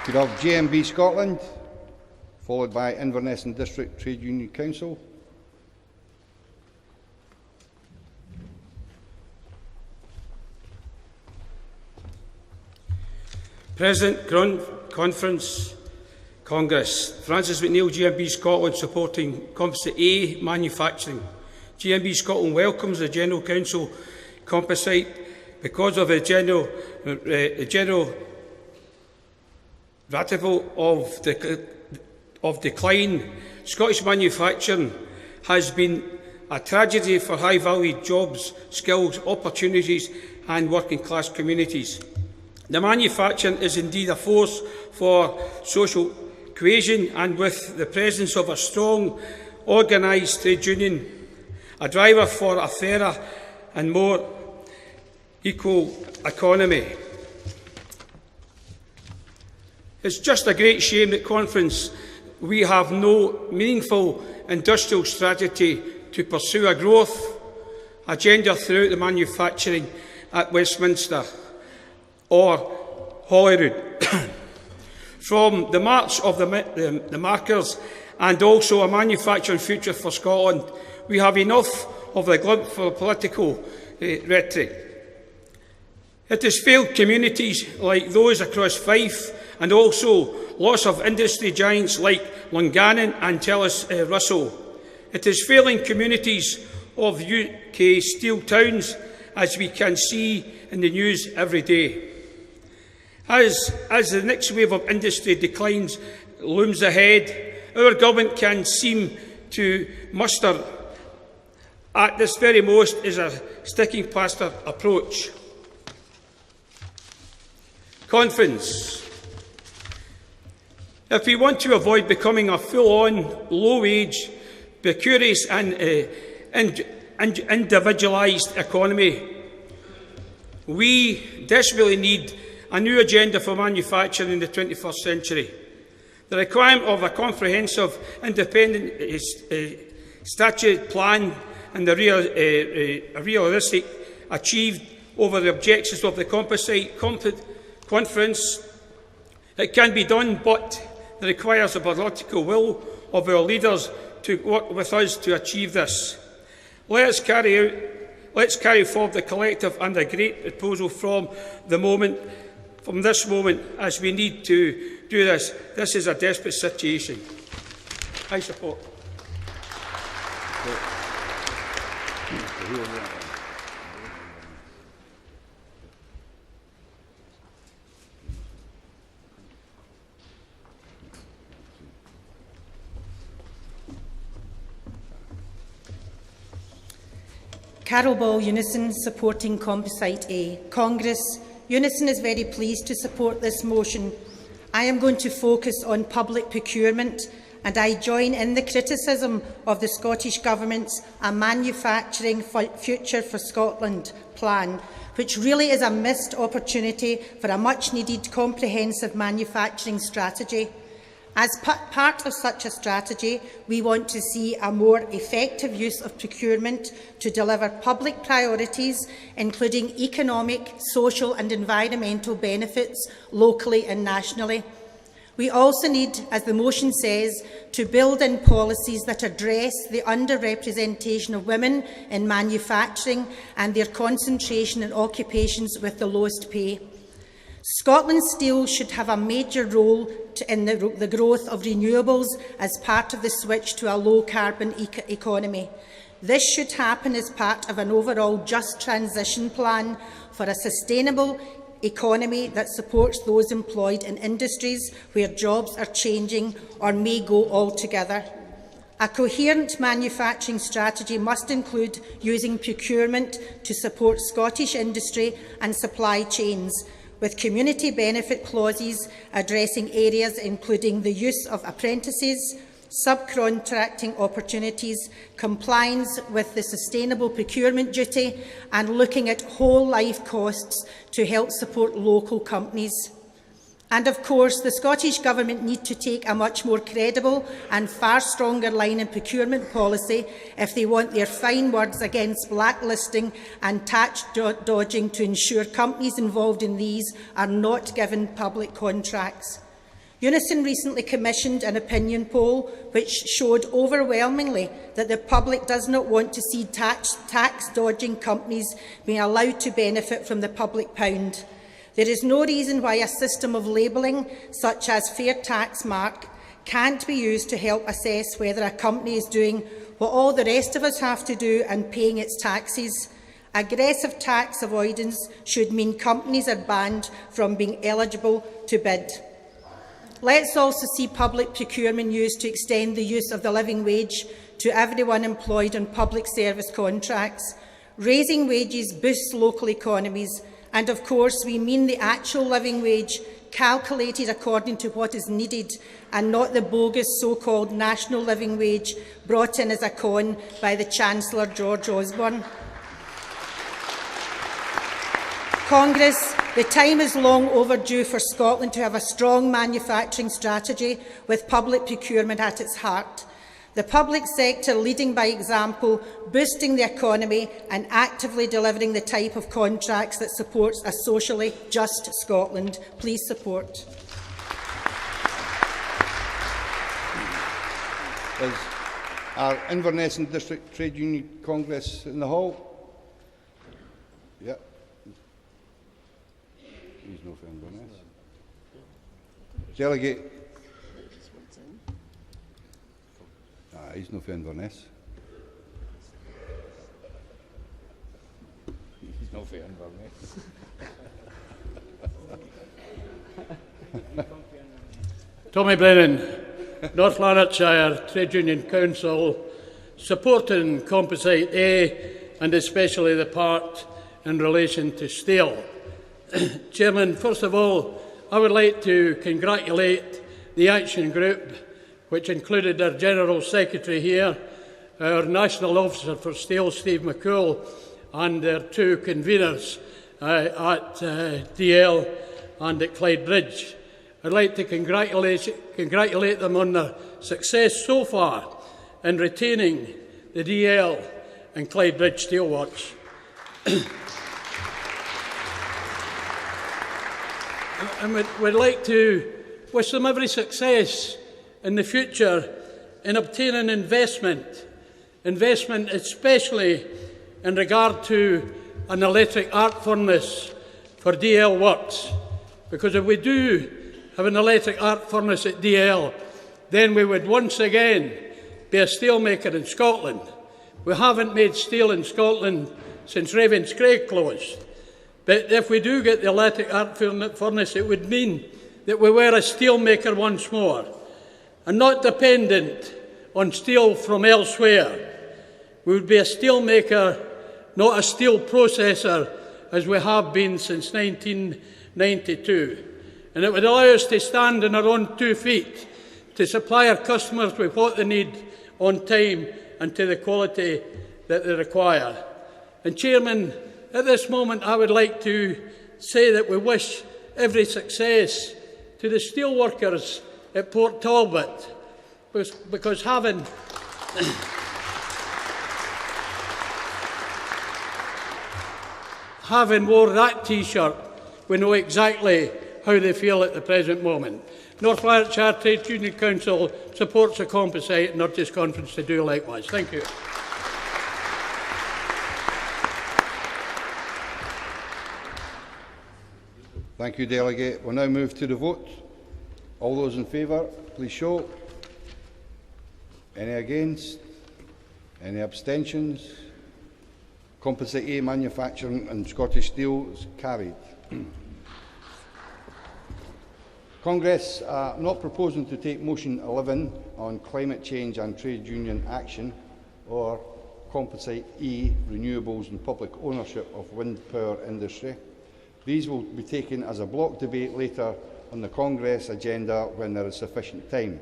Could I have GMB Scotland, followed by Inverness and District Trade Union Council. President, Conference, Congress. Francis McNeill, GMB Scotland, supporting Composite A manufacturing. GMB Scotland welcomes the General Council composite because of the general ratification of decline. Scottish manufacturing has been a tragedy for high-value jobs, skills, opportunities and working-class communities. The manufacturing is indeed a force for social cohesion, and with the presence of a strong, organised trade union, a driver for a fairer and more equal economy. It's just a great shame that Conference we have no meaningful industrial strategy to pursue a growth agenda throughout the manufacturing at Westminster or Holyrood. From the March of the Markers and also a manufacturing future for Scotland, we have enough of the glump for political rhetoric. It has failed communities like those across Fife and also loss of industry giants like Lungannon and Telus Russell. It is failing communities of UK steel towns, as we can see in the news every day. As the next wave of industry declines looms ahead, our government can seem to muster at this very most is a sticking plaster approach. Conference. If we want to avoid becoming a full-on, low-wage, precarious and individualised economy, we desperately need a new agenda for manufacturing in the 21st century. The requirement of a comprehensive, independent statute plan and a realistic achieved over the objectives of the composite conference. It can be done, but it requires the political will of our leaders to work with us to achieve this. Let's carry forward the collective and a great proposal from this moment, as we need to do this. This is a desperate situation. I support. Carol Ball, Unison, supporting Composite A. Congress, Unison is very pleased to support this motion. I am going to focus on public procurement, and I join in the criticism of the Scottish Government's A Manufacturing Future for Scotland plan, which really is a missed opportunity for a much-needed comprehensive manufacturing strategy. As part of such a strategy, we want to see a more effective use of procurement to deliver public priorities, including economic, social and environmental benefits locally and nationally. We also need, as the motion says, to build in policies that address the underrepresentation of women in manufacturing and their concentration in occupations with the lowest pay. Scotland Steel should have a major role in the growth of renewables as part of the switch to a low-carbon economy. This should happen as part of an overall just transition plan for a sustainable economy that supports those employed in industries where jobs are changing or may go altogether. A coherent manufacturing strategy must include using procurement to support Scottish industry and supply chains, with community benefit clauses addressing areas including the use of apprentices, subcontracting opportunities, compliance with the sustainable procurement duty, and looking at whole life costs to help support local companies. And of course, the Scottish Government need to take a much more credible and far stronger line in procurement policy if they want their fine words against blacklisting and tax dodging to ensure companies involved in these are not given public contracts. Unison recently commissioned an opinion poll which showed overwhelmingly that the public does not want to see tax-dodging companies being allowed to benefit from the public pound. There is no reason why a system of labelling, such as Fair Tax Mark, can't be used to help assess whether a company is doing what all the rest of us have to do and paying its taxes. Aggressive tax avoidance should mean companies are banned from being eligible to bid. Let's also see public procurement used to extend the use of the living wage to everyone employed on public service contracts. Raising wages boosts local economies, and of course we mean the actual living wage calculated according to what is needed and not the bogus so-called national living wage brought in as a con by the Chancellor George Osborne. Congress, the time is long overdue for Scotland to have a strong manufacturing strategy with public procurement at its heart. The public sector leading by example, boosting the economy and actively delivering the type of contracts that supports a socially just Scotland. Please support. Is our Inverness and District Trade Union Congress in the hall? Yeah. He's no for Inverness. Delegate. He's no for Inverness. He's no for Inverness. Tommy Brennan, North Lanarkshire Trade Union Council, supporting Composite A and especially the part in relation to steel. Chairman, first of all, I would like to congratulate the Action Group, which included our General Secretary here, our National Officer for Steel, Steve McCool, and their two conveners at DL and at Clyde Bridge. I'd like to congratulate them on their success so far in retaining the DL and Clyde Bridge Steelworks. And we'd like to wish them every success in the future in obtaining investment especially in regard to an electric arc furnace for DL Works. Because if we do have an electric arc furnace at DL, then we would once again be a steelmaker in Scotland. We haven't made steel in Scotland since Ravenscraig closed. But if we do get the electric arc furnace, it would mean that we were a steelmaker once more, and not dependent on steel from elsewhere. We would be a steelmaker, not a steel processor, as we have been since 1992. And it would allow us to stand on our own 2 feet, to supply our customers with what they need on time and to the quality that they require. And Chairman, at this moment I would like to say that we wish every success to the steelworkers at Port Talbot, because having wore that T-shirt, we know exactly how they feel at the present moment. North Lanarkshire Trades Union Council supports the Composite and Nurses Conference to do likewise. Thank you. Thank you, Delegate. We'll now move to the vote. All those in favour, please show. Any against? Any abstentions? Composite A Manufacturing and Scottish Steel is carried. Congress are not proposing to take motion 11 on climate change and trade union action, or Composite E renewables and public ownership of wind power industry. These will be taken as a block debate later on the Congress agenda when there is sufficient time.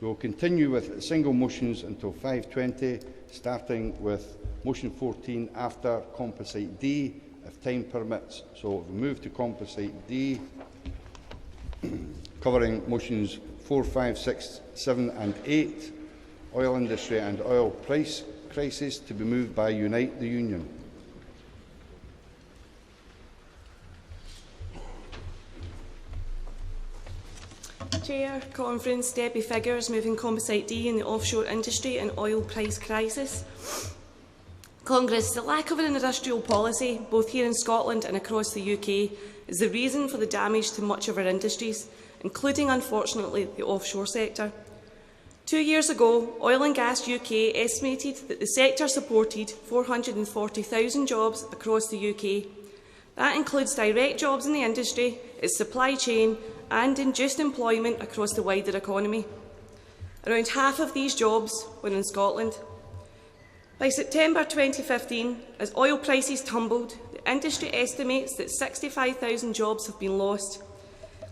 We will continue with single motions until 5:20, starting with motion 14 after Composite D, if time permits. So we move to Composite D, covering motions 4, 5, 6, 7 and 8, oil industry and oil price crisis, to be moved by Unite the Union. Chair, Conference, Debbie Figures, moving Composite D in the offshore industry and oil price crisis. Congress, the lack of an industrial policy, both here in Scotland and across the UK, is the reason for the damage to much of our industries, including, unfortunately, the offshore sector. 2 years ago, Oil and Gas UK estimated that the sector supported 440,000 jobs across the UK. That includes direct jobs in the industry, its supply chain and induced employment across the wider economy. Around half of these jobs were in Scotland. By September 2015, as oil prices tumbled, the industry estimates that 65,000 jobs have been lost.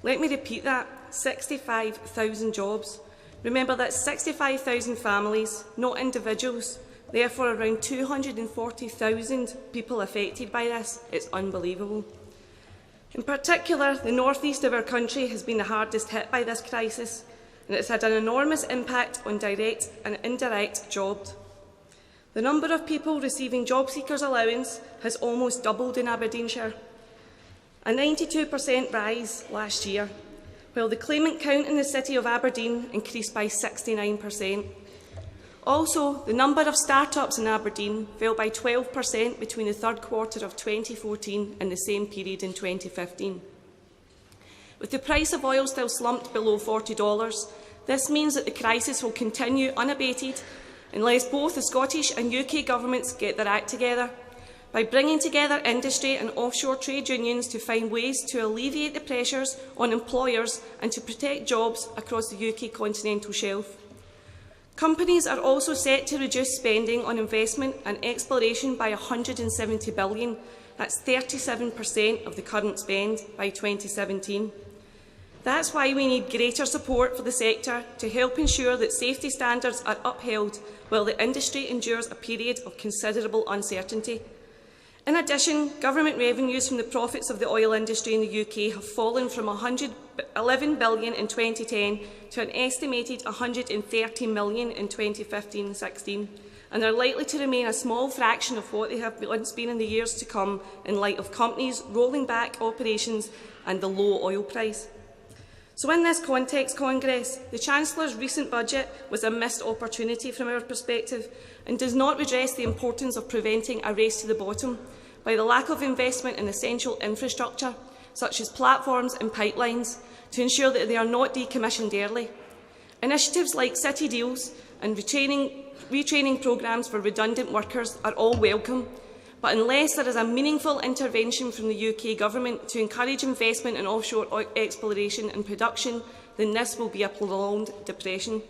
Let me repeat that, 65,000 jobs. Remember, that's 65,000 families, not individuals. Therefore, around 240,000 people affected by this. It's unbelievable. In particular, the northeast of our country has been the hardest hit by this crisis, and it's had an enormous impact on direct and indirect jobs. The number of people receiving job seekers allowance has almost doubled in Aberdeenshire, a 92% rise last year, while the claimant count in the city of Aberdeen increased by 69%. Also, the number of start-ups in Aberdeen fell by 12% between the third quarter of 2014 and the same period in 2015. With the price of oil still slumped below $40, this means that the crisis will continue unabated unless both the Scottish and UK governments get their act together, by bringing together industry and offshore trade unions to find ways to alleviate the pressures on employers and to protect jobs across the UK continental shelf. Companies are also set to reduce spending on investment and exploration by £170 billion. That's 37% of the current spend by 2017. That's why we need greater support for the sector to help ensure that safety standards are upheld while the industry endures a period of considerable uncertainty. In addition, government revenues from the profits of the oil industry in the UK have fallen from £111 billion in 2010 to an estimated £130 million in 2015-16, and are likely to remain a small fraction of what they have once been in the years to come in light of companies rolling back operations and the low oil price. So in this context, Congress, the Chancellor's recent budget was a missed opportunity from our perspective and does not redress the importance of preventing a race to the bottom by the lack of investment in essential infrastructure, such as platforms and pipelines, to ensure that they are not decommissioned early. Initiatives like city deals and retraining programmes for redundant workers are all welcome, but unless there is a meaningful intervention from the UK Government to encourage investment in offshore exploration and production, then this will be a prolonged depression.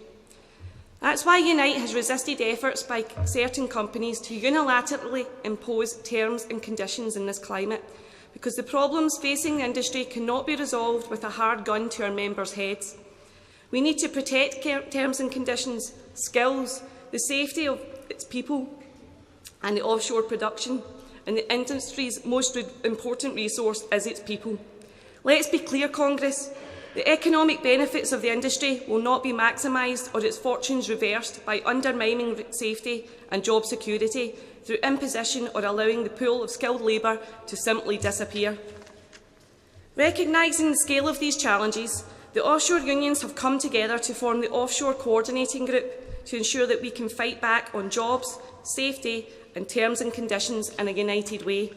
That's why Unite has resisted efforts by certain companies to unilaterally impose terms and conditions in this climate, because the problems facing the industry cannot be resolved with a hard gun to our members' heads. We need to protect terms and conditions, skills, the safety of its people and the offshore production, and the industry's most important resource is its people. Let's be clear, Congress. The economic benefits of the industry will not be maximised or its fortunes reversed by undermining safety and job security through imposition or allowing the pool of skilled labour to simply disappear. Recognising the scale of these challenges, the offshore unions have come together to form the Offshore Coordinating Group to ensure that we can fight back on jobs, safety and terms and conditions in a united way.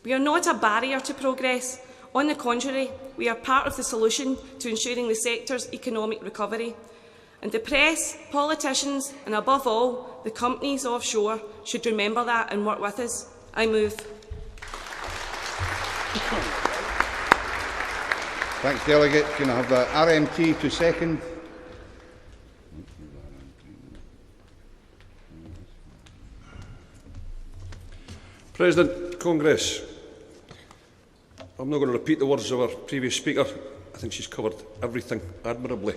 We are not a barrier to progress. On the contrary, we are part of the solution to ensuring the sector's economic recovery. And the press, politicians and, above all, the companies offshore should remember that and work with us. I move. Thanks, Delegate. Can I have the RMT to second? President, Congress, I'm not going to repeat the words of our previous speaker. I think she's covered everything admirably.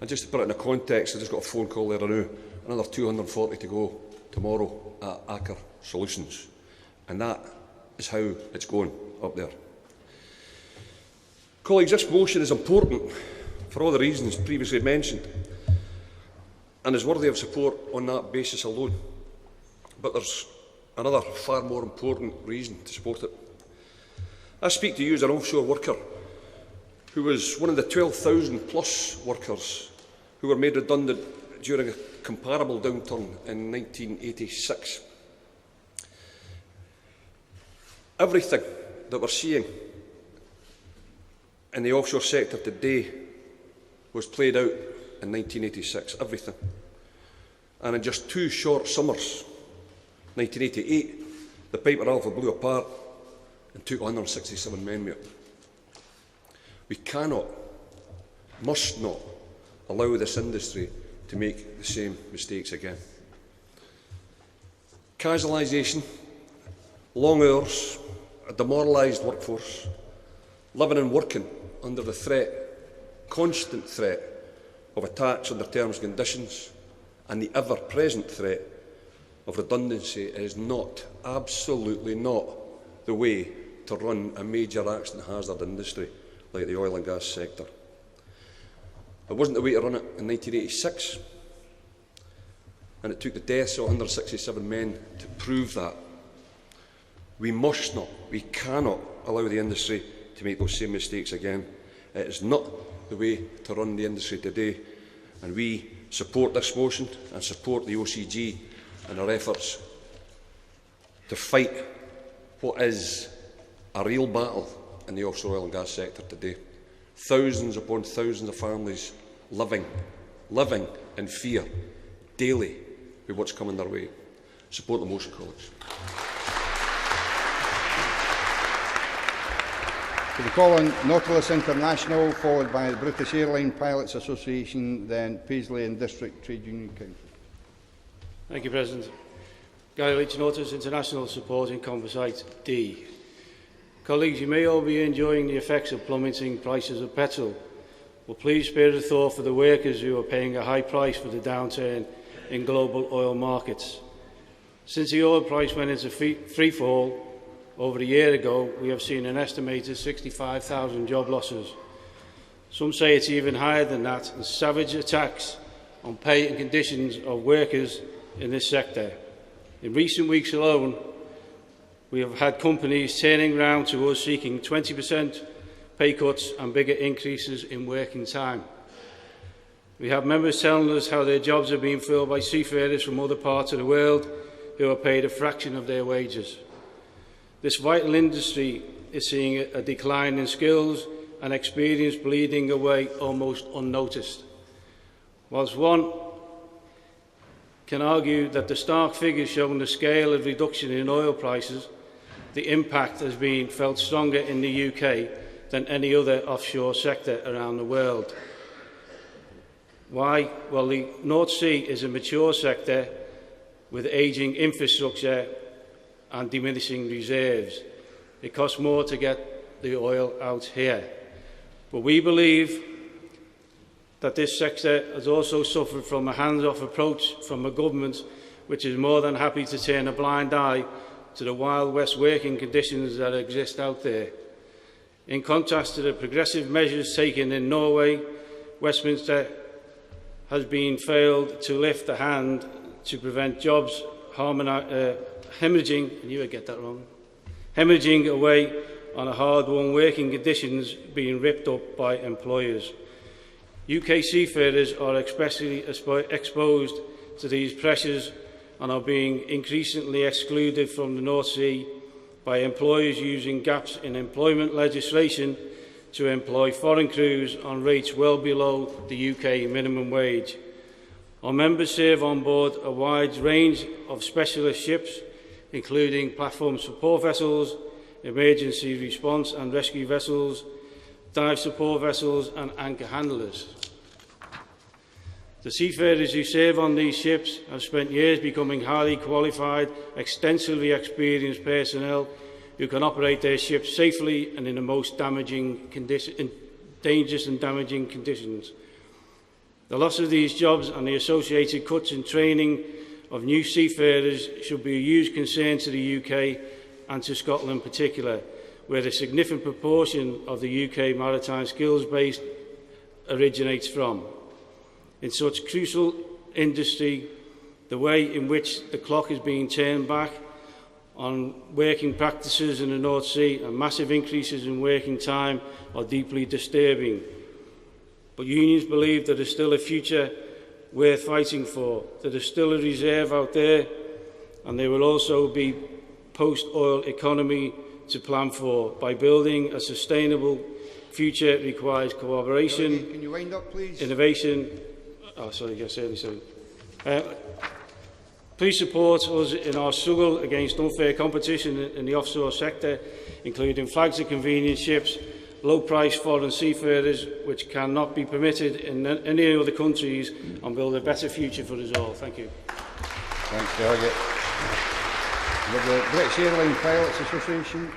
And just to put it in a context, I just got a phone call there now, another 240 to go tomorrow at Aker Solutions. And that is how it's going up there. Colleagues, this motion is important for all the reasons previously mentioned and is worthy of support on that basis alone. But there's another far more important reason to support it. I speak to you as an offshore worker who was one of the 12,000 plus workers who were made redundant during a comparable downturn in 1986. Everything that we're seeing in the offshore sector today was played out in 1986, everything. And in just 2 short summers, 1988, the Piper Alpha blew apart and took 167 men with it. We cannot, must not, allow this industry to make the same mistakes again. Casualisation, long hours, a demoralised workforce, living and working under the threat, constant threat, of attacks under terms and conditions, and the ever-present threat of redundancy is not, absolutely not, the way to run a major accident hazard industry like the oil and gas sector. It wasn't the way to run it in 1986, and it took the deaths of 167 men to prove that. We must not, we cannot allow the industry to make those same mistakes again. It is not the way to run the industry today, and we support this motion and support the OCG in our efforts to fight what is a real battle in the offshore oil and gas sector today. Thousands upon thousands of families living in fear daily with what's coming their way. Support the motion, colleagues. To call on Nautilus International, followed by the British Airline Pilots Association, then Paisley and District Trade Union Council. Thank you, President. Guy Leach, Nautilus International supporting Composite D. Colleagues, you may all be enjoying the effects of plummeting prices of petrol, but please spare the thought for the workers who are paying a high price for the downturn in global oil markets. Since the oil price went into free fall over a year ago, we have seen an estimated 65,000 job losses. Some say it's even higher than that, and savage attacks on pay and conditions of workers in this sector. In recent weeks alone, we have had companies turning round to us seeking 20% pay cuts and bigger increases in working time. We have members telling us how their jobs are being filled by seafarers from other parts of the world who are paid a fraction of their wages. This vital industry is seeing a decline in skills and experience bleeding away almost unnoticed. Whilst one can argue that the stark figures showing the scale of reduction in oil prices, the impact has been felt stronger in the UK than any other offshore sector around the world. Why? Well, the North Sea is a mature sector with ageing infrastructure and diminishing reserves. It costs more to get the oil out here. But we believe that this sector has also suffered from a hands-off approach from a government which is more than happy to turn a blind eye to the Wild West working conditions that exist out there. In contrast to the progressive measures taken in Norway, Westminster has been failed to lift a hand to prevent jobs hemorrhaging, hemorrhaging away on a hard-won working conditions being ripped up by employers. UK seafarers are especially exposed to these pressures and are being increasingly excluded from the North Sea by employers using gaps in employment legislation to employ foreign crews on rates well below the UK minimum wage. Our members serve on board a wide range of specialist ships, including platform support vessels, emergency response and rescue vessels, dive support vessels and anchor handlers. The seafarers who serve on these ships have spent years becoming highly qualified, extensively experienced personnel who can operate their ships safely and in the most dangerous and damaging conditions. The loss of these jobs and the associated cuts in training of new seafarers should be a huge concern to the UK and to Scotland in particular, where a significant proportion of the UK maritime skills base originates from. In such crucial industry, the way in which the clock is being turned back on working practices in the North Sea and massive increases in working time are deeply disturbing. But unions believe that there is still a future worth fighting for, that there is still a reserve out there, and there will also be post-oil economy to plan for. By building a sustainable future requires cooperation, Can you wind up, please? innovation. Please support us in our struggle against unfair competition in the offshore sector, including flags of convenience ships, low-priced foreign seafarers, which cannot be permitted in any other countries, and build a better future for us all. Thank you. Thanks, Delegate. With the British Airline Pilots Association.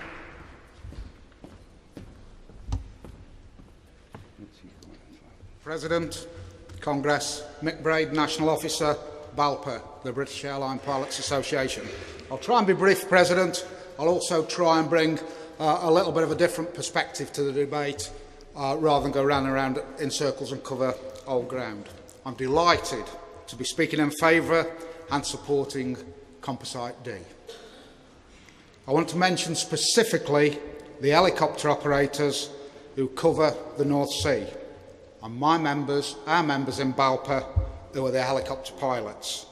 President, Congress, Mick Braid, National Officer, BALPA, the British Airline Pilots Association. I'll try and be brief, President. I'll also try and bring a little bit of a different perspective to the debate rather than go round and round in circles and cover old ground. I'm delighted to be speaking in favour and supporting Composite D. I want to mention specifically the helicopter operators who cover the North Sea, and our members in BALPA, who are the helicopter pilots.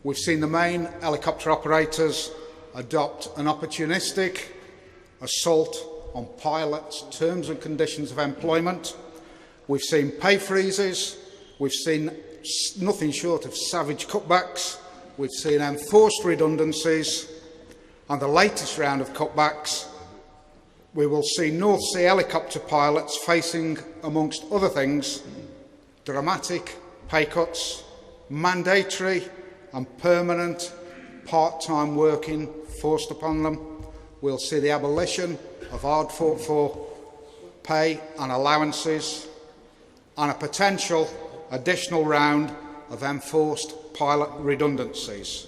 We've seen the main helicopter operators adopt an opportunistic assault on pilots' terms and conditions of employment. We've seen pay freezes. We've seen nothing short of savage cutbacks. We've seen enforced redundancies. And the latest round of cutbacks, we will see North Sea helicopter pilots facing, amongst other things, dramatic pay cuts, mandatory and permanent part-time working forced upon them. We'll see the abolition of hard-fought-for pay and allowances, and a potential additional round of enforced pilot redundancies.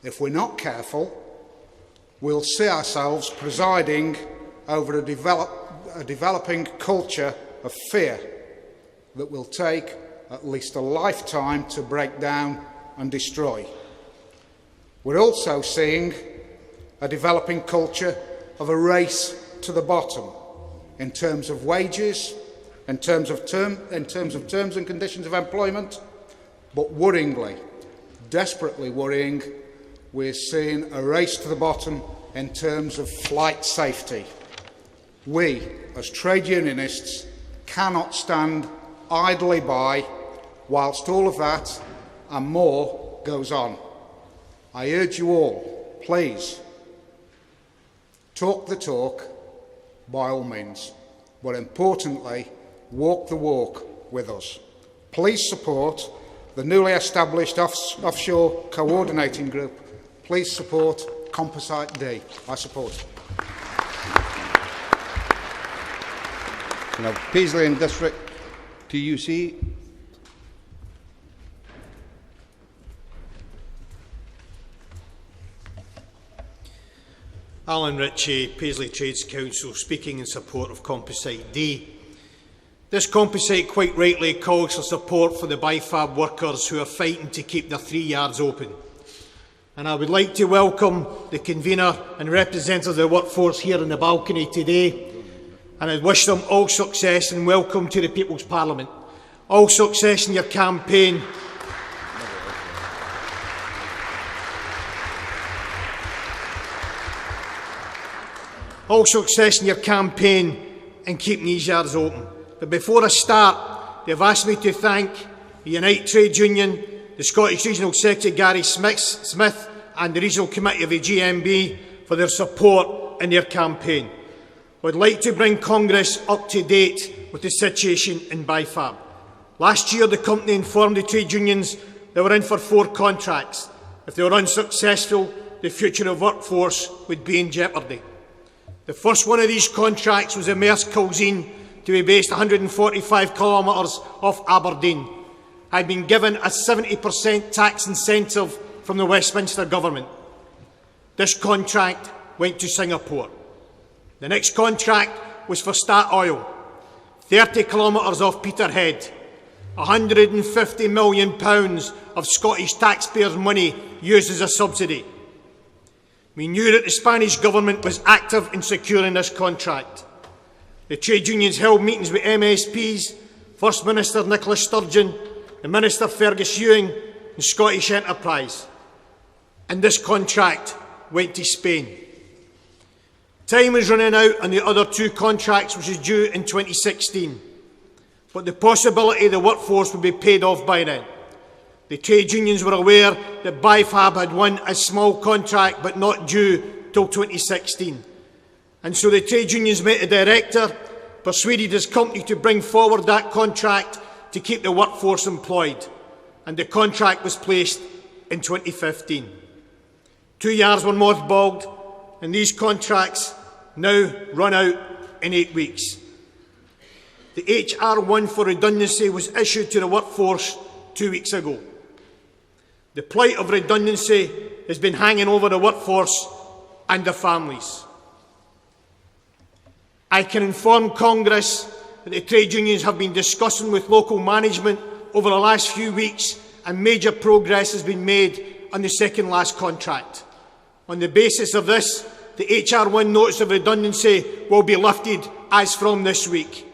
If we're not careful, we'll see ourselves presiding over a developing culture of fear that will take at least a lifetime to break down and destroy. We're also seeing a developing culture of a race to the bottom in terms of wages, in terms of terms and conditions of employment, but worryingly, desperately worrying, we're seeing a race to the bottom in terms of flight safety. We, as trade unionists, cannot stand idly by whilst all of that and more goes on. I urge you all, please, talk the talk by all means, but importantly, walk the walk with us. Please support the newly established Offshore Coordinating Group. Please support Composite D. I support it. Now, Paisley and District TUC. Alan Ritchie, Paisley Trades Council, speaking in support of Composite D. This composite quite rightly calls for support for the BIFAB workers who are fighting to keep their 3 yards open. And I would like to welcome the convener and representatives of the workforce here in the balcony today, and I wish them all success and welcome to the People's Parliament. All success in your campaign. All success in your campaign in keeping these yards open. But before I start, they've asked me to thank the Unite Trade Union, the Scottish Regional Secretary Gary Smith and the Regional Committee of the GMB for their support in their campaign. I would like to bring Congress up to date with the situation in BIFAB. Last year, the company informed the trade unions they were in for 4 contracts. If they were unsuccessful, the future of workforce would be in jeopardy. The first one of these contracts was a Maersk Kilzeen to be based 145 kilometres off Aberdeen, had been given a 70% tax incentive from the Westminster Government. This contract went to Singapore. The next contract was for Statoil, 30 kilometres off Peterhead, £150 million of Scottish taxpayers' money used as a subsidy. We knew that the Spanish government was active in securing this contract. The trade unions held meetings with MSPs, First Minister Nicola Sturgeon, the Minister Fergus Ewing and Scottish Enterprise. And this contract went to Spain. Time was running out on the other 2 contracts, which is due in 2016. But the possibility the workforce would be paid off by then. The trade unions were aware that BIFAB had won a small contract but not due till 2016. And so the trade unions met a director, persuaded his company to bring forward that contract to keep the workforce employed. And the contract was placed in 2015. 2 yards were mothballed, and these contracts now run out in 8 weeks. The HR1 for redundancy was issued to the workforce 2 weeks ago. The plight of redundancy has been hanging over the workforce and their families. I can inform Congress that the trade unions have been discussing with local management over the last few weeks, and major progress has been made on the second last contract. On the basis of this, the HR1 notice of redundancy will be lifted as from this week.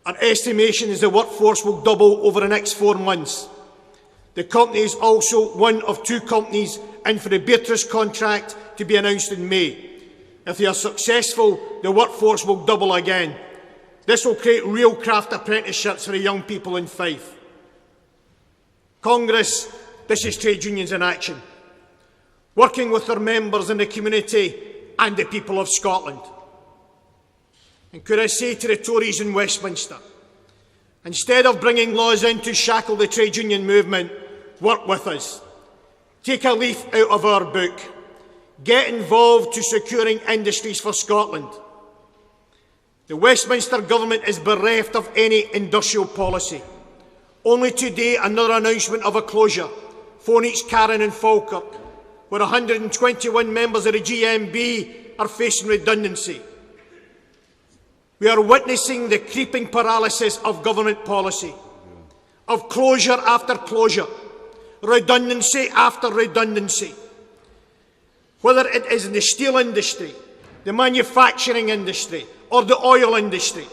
Our estimation is the workforce will double over the next 4 months. The company is also one of 2 companies in for the Beatrice contract to be announced in May. If they are successful, the workforce will double again. This will create real craft apprenticeships for the young people in Fife. Congress, this is trade unions in action, working with their members in the community and the people of Scotland. And could I say to the Tories in Westminster, instead of bringing laws in to shackle the trade union movement, work with us. Take a leaf out of our book. Get involved to securing industries for Scotland. The Westminster Government is bereft of any industrial policy. Only today, another announcement of a closure. Phoenix, Caird and Falkirk, where 121 members of the GMB are facing redundancy. We are witnessing the creeping paralysis of government policy, of closure after closure, redundancy after redundancy. Whether it is in the steel industry, the manufacturing industry, or the oil industry.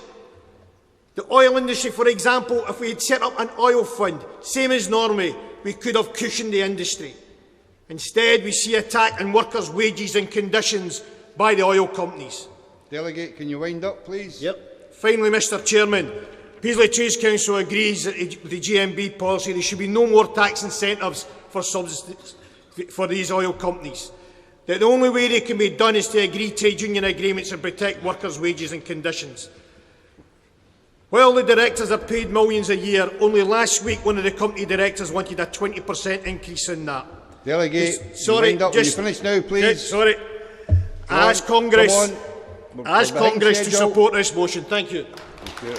The oil industry, for example, if we had set up an oil fund, same as Norway, we could have cushioned the industry. Instead, we see attack on workers' wages and conditions by the oil companies. Delegate, can you wind up, please? Yep. Finally, Mr Chairman, Paisley Trades Council agrees that with the GMB policy there should be no more tax incentives for these oil companies. That the only way they can be done is to agree trade union agreements and protect workers' wages and conditions. While the directors are paid millions a year, only last week one of the company directors wanted a 20% increase in that. Delegate, wind up. Will you finish now, please? Sorry. I ask Congress to support this motion. Thank you. Thank you.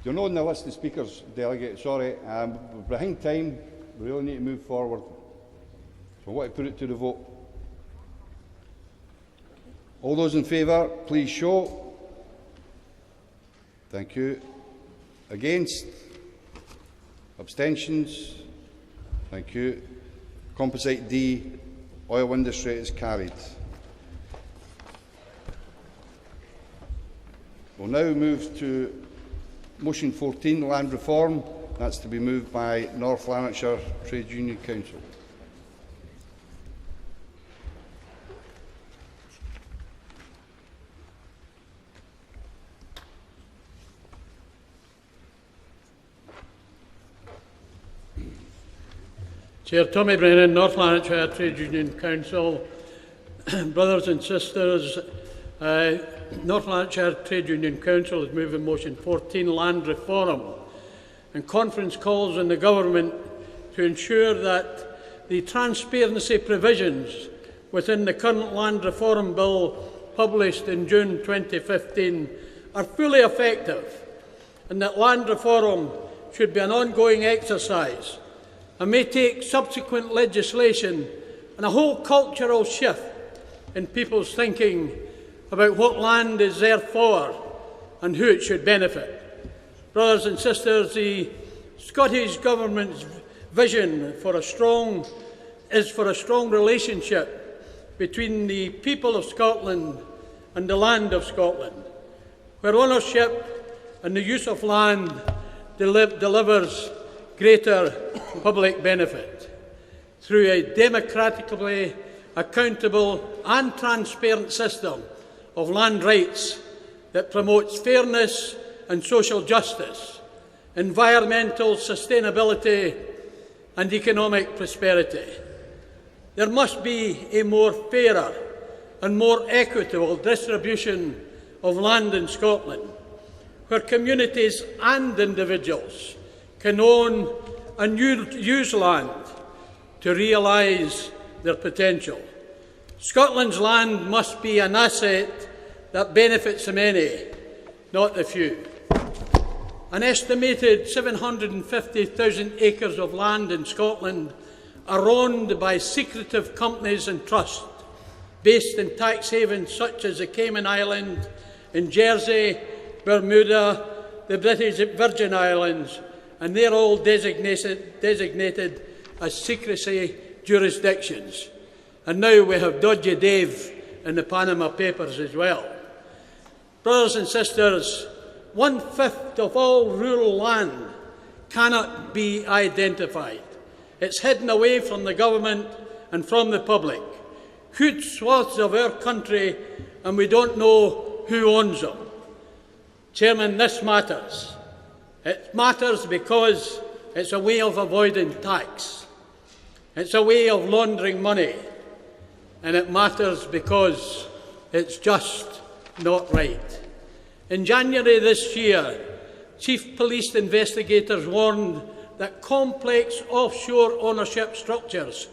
You're not on the list of speakers, delegate, sorry. We're behind time. We really need to move forward. So I want to put it to the vote. All those in favour, please show. Thank you. Against? Abstentions? Thank you. Composite D, oil industry, is carried. We'll now move to motion 14, land reform. That's to be moved by North Lanarkshire Trade Union Council. Chair Tommy Brennan, North Lanarkshire Trade Union Council. Brothers and sisters, North Lanarkshire Trade Union Council is moving motion 14, land reform, and conference calls on the government to ensure that the transparency provisions within the current land reform bill published in June 2015 are fully effective, and that land reform should be an ongoing exercise and may take subsequent legislation and a whole cultural shift in people's thinking about what land is there for and who it should benefit. Brothers and sisters, the Scottish Government's vision for a strong relationship between the people of Scotland and the land of Scotland, where ownership and the use of land delivers greater public benefit through a democratically accountable and transparent system of land rights that promotes fairness and social justice, environmental sustainability and economic prosperity. There must be a more fairer and more equitable distribution of land in Scotland, where communities and individuals can own and use land to realise their potential. Scotland's land must be an asset that benefits the many, not the few. An estimated 750,000 acres of land in Scotland are owned by secretive companies and trusts based in tax havens such as the Cayman Islands, in Jersey, Bermuda, the British Virgin Islands, and they're all designated as secrecy jurisdictions. And now we have Dodgy Dave in the Panama Papers as well. Brothers and sisters, 1/5 of all rural land cannot be identified. It's hidden away from the government and from the public. Huge swaths of our country, and we don't know who owns them. Chairman, this matters. It matters because it's a way of avoiding tax. It's a way of laundering money. And it matters because it's just not right. In January this year, Chief Police investigators warned that complex offshore ownership structures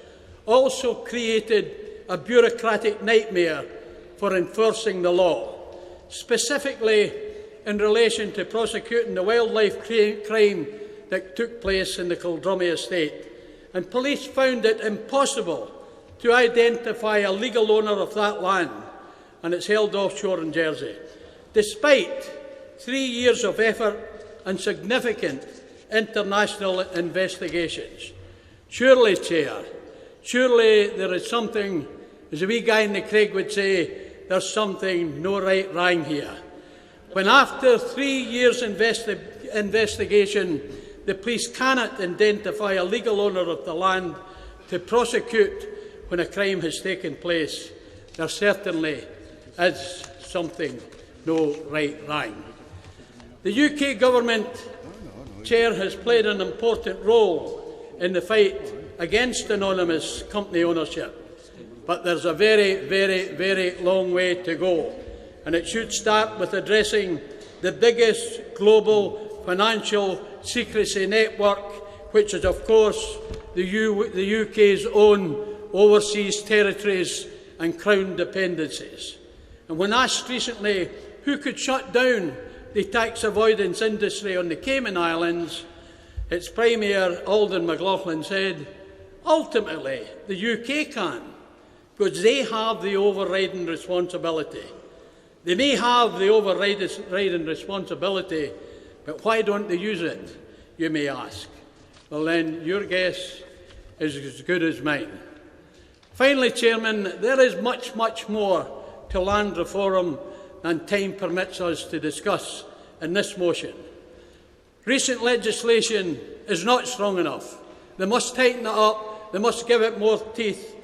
also created a bureaucratic nightmare for enforcing the law, specifically in relation to prosecuting the wildlife crime that took place in the Kildrummy estate. And police found it impossible to identify a legal owner of that land, and it's held offshore in Jersey, despite 3 years of effort and significant international investigations. Surely, Chair, surely there is something, as a wee guy in the Craig would say, there's something no right wrong here. When after 3 years investigation, the police cannot identify a legal owner of the land to prosecute when a crime has taken place, there certainly is something no right wrong. The UK Government, Chair, has played an important role in the fight against anonymous company ownership, but there's a very, very, very long way to go, and it should start with addressing the biggest global financial secrecy network, which is, of course, the UK's own overseas territories and Crown dependencies. And when asked recently who could shut down the tax avoidance industry on the Cayman Islands, its Premier, Alden McLaughlin, said, ultimately, the UK can, because they have the overriding responsibility. They may have the overriding responsibility, but why don't they use it, you may ask? Well then, your guess is as good as mine. Finally, Chairman, there is much, much more to land reform than time permits us to discuss in this motion. Recent legislation is not strong enough. They must tighten it up, they must give it more teeth,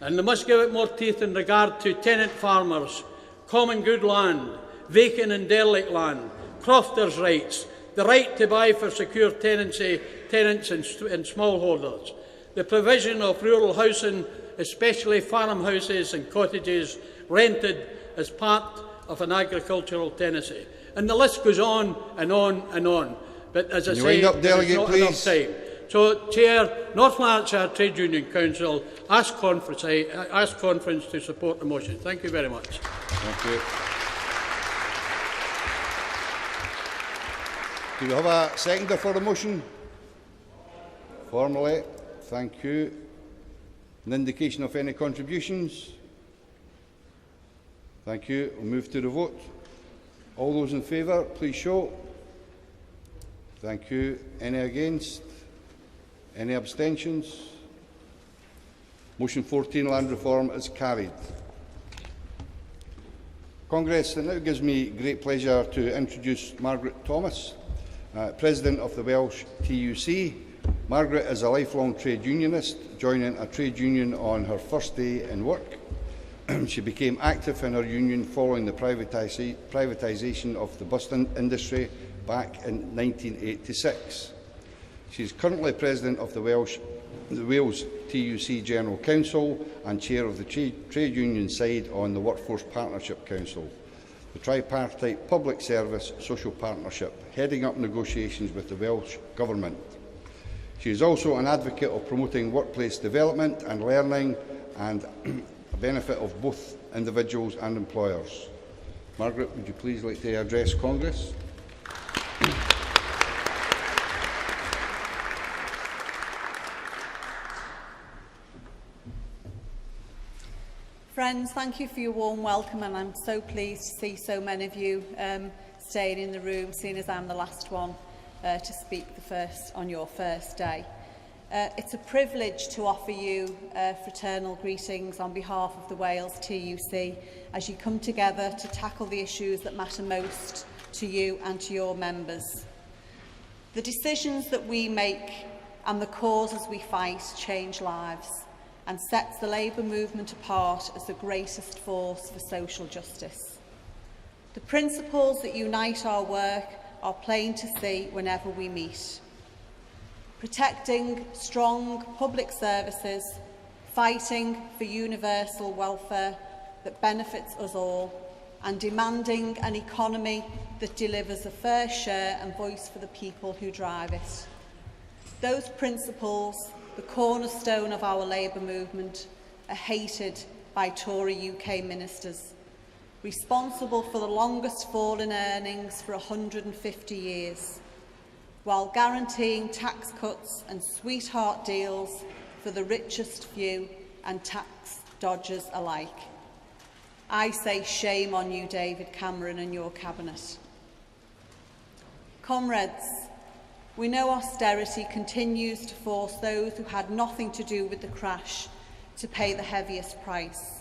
and they must give it more teeth in regard to tenant farmers, common good land, vacant and derelict land, crofters' rights, the right to buy for secure tenants and smallholders, the provision of rural housing, especially farmhouses and cottages rented as part of an agricultural tenancy. And the list goes on and on and on. But as I say, there's not enough time. So, Chair, North Lanarkshire Trade Union Council ask conference to support the motion. Thank you very much. Thank you. Do we have a seconder for the motion? Formally, thank you. An indication of any contributions? Thank you. We'll move to the vote. All those in favour, please show. Thank you. Any against? Any abstentions? Motion 14, Land Reform, is carried. Congress, it now gives me great pleasure to introduce Margaret Thomas, President of the Welsh TUC. Margaret is a lifelong trade unionist, joining a trade union on her first day in work. She became active in her union following the privatisation of the bus industry back in 1986. She is currently President of the Wales TUC General Council and Chair of the Trade Union side on the Workforce Partnership Council, the tripartite public service social partnership, heading up negotiations with the Welsh Government. She is also an advocate of promoting workplace development and learning and a benefit of both individuals and employers. Margaret, would you please like to address Congress? Friends, thank you for your warm welcome, and I'm so pleased to see so many of you staying in the room, seeing as I'm the last one to speak on your first day. It's a privilege to offer you fraternal greetings on behalf of the Wales TUC as you come together to tackle the issues that matter most to you and to your members. The decisions that we make and the causes we fight change lives and sets the Labour movement apart as the greatest force for social justice. The principles that unite our work are plain to see whenever we meet. Protecting strong public services, fighting for universal welfare that benefits us all, and demanding an economy that delivers a fair share and voice for the people who drive it. Those principles, the cornerstone of our Labour movement, are hated by Tory UK ministers, responsible for the longest fall in earnings for 150 years, while guaranteeing tax cuts and sweetheart deals for the richest few and tax dodgers alike. I say shame on you, David Cameron, and your cabinet. Comrades, we know austerity continues to force those who had nothing to do with the crash to pay the heaviest price.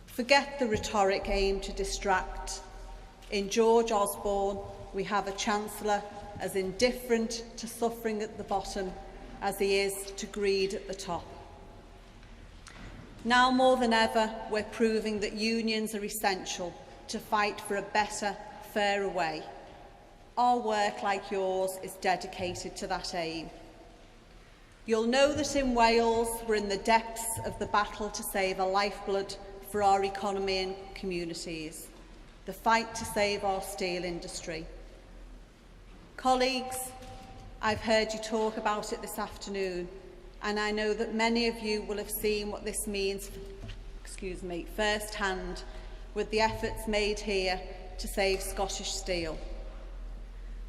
Forget the rhetoric aimed to distract. In George Osborne, we have a Chancellor as indifferent to suffering at the bottom as he is to greed at the top. Now more than ever, we're proving that unions are essential to fight for a better, fairer way. Our work, like yours, is dedicated to that aim. You'll know that in Wales, we're in the depths of the battle to save a lifeblood for our economy and communities, the fight to save our steel industry. Colleagues, I've heard you talk about it this afternoon, and I know that many of you will have seen what this means, firsthand, with the efforts made here to save Scottish steel.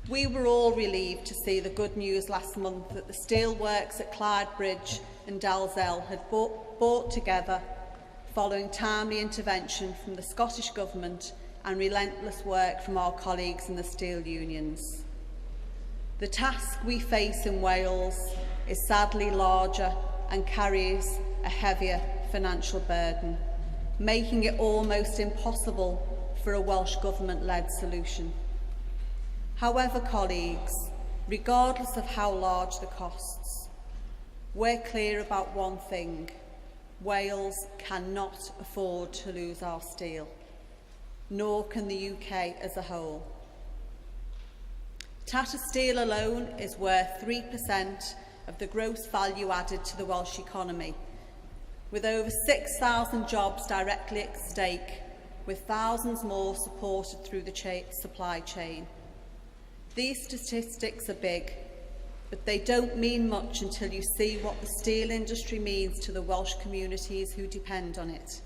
We were all relieved to see the good news last month that the steelworks at Caird Bridge and Dalzell had brought together following timely intervention from the Scottish Government and relentless work from our colleagues in the steel unions. The task we face in Wales is sadly larger and carries a heavier financial burden, making it almost impossible for a Welsh Government-led solution. However, colleagues, regardless of how large the costs, we're clear about one thing: Wales cannot afford to lose our steel, nor can the UK as a whole. Tata Steel alone is worth 3% of the gross value added to the Welsh economy, with over 6,000 jobs directly at stake, with thousands more supported through the supply chain. These statistics are big, but they don't mean much until you see what the steel industry means to the Welsh communities who depend on it.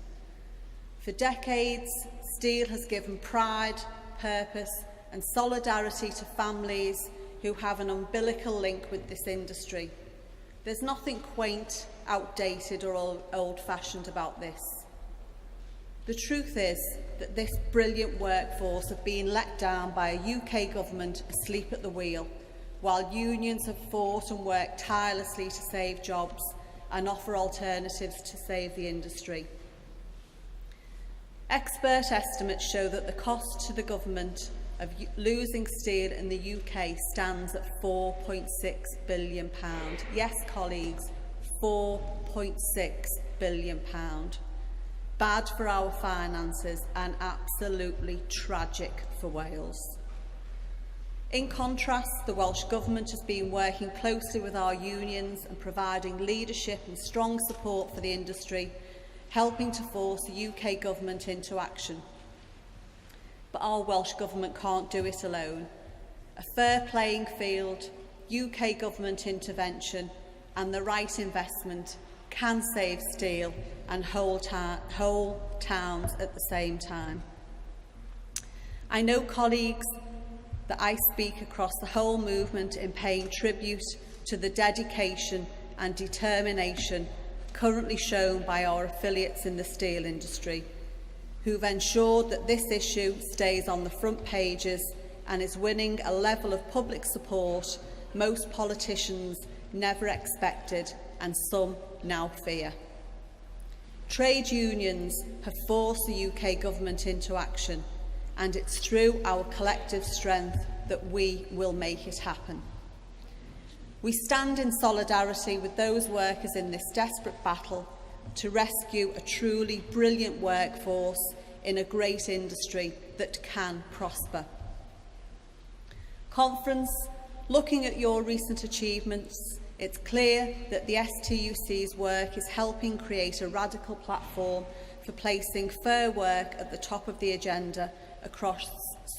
For decades, steel has given pride, purpose and solidarity to families who have an umbilical link with this industry. There's nothing quaint, outdated or old-fashioned about this. The truth is that this brilliant workforce have been let down by a UK government asleep at the wheel, while unions have fought and worked tirelessly to save jobs and offer alternatives to save the industry. Expert estimates show that the cost to the government of losing steel in the UK stands at £4.6 billion. Yes, colleagues, £4.6 billion. Bad for our finances and absolutely tragic for Wales. In contrast, the Welsh Government has been working closely with our unions and providing leadership and strong support for the industry, helping to force the UK Government into action. But our Welsh Government can't do it alone. A fair playing field, UK Government intervention and the right investment can save steel and whole towns at the same time. I know, colleagues, that I speak across the whole movement in paying tribute to the dedication and determination currently shown by our affiliates in the steel industry, who've ensured that this issue stays on the front pages and is winning a level of public support most politicians never expected and some now fear. Trade unions have forced the UK Government into action, and it's through our collective strength that we will make it happen. We stand in solidarity with those workers in this desperate battle to rescue a truly brilliant workforce in a great industry that can prosper. Conference, looking at your recent achievements, it's clear that the STUC's work is helping create a radical platform for placing fair work at the top of the agenda across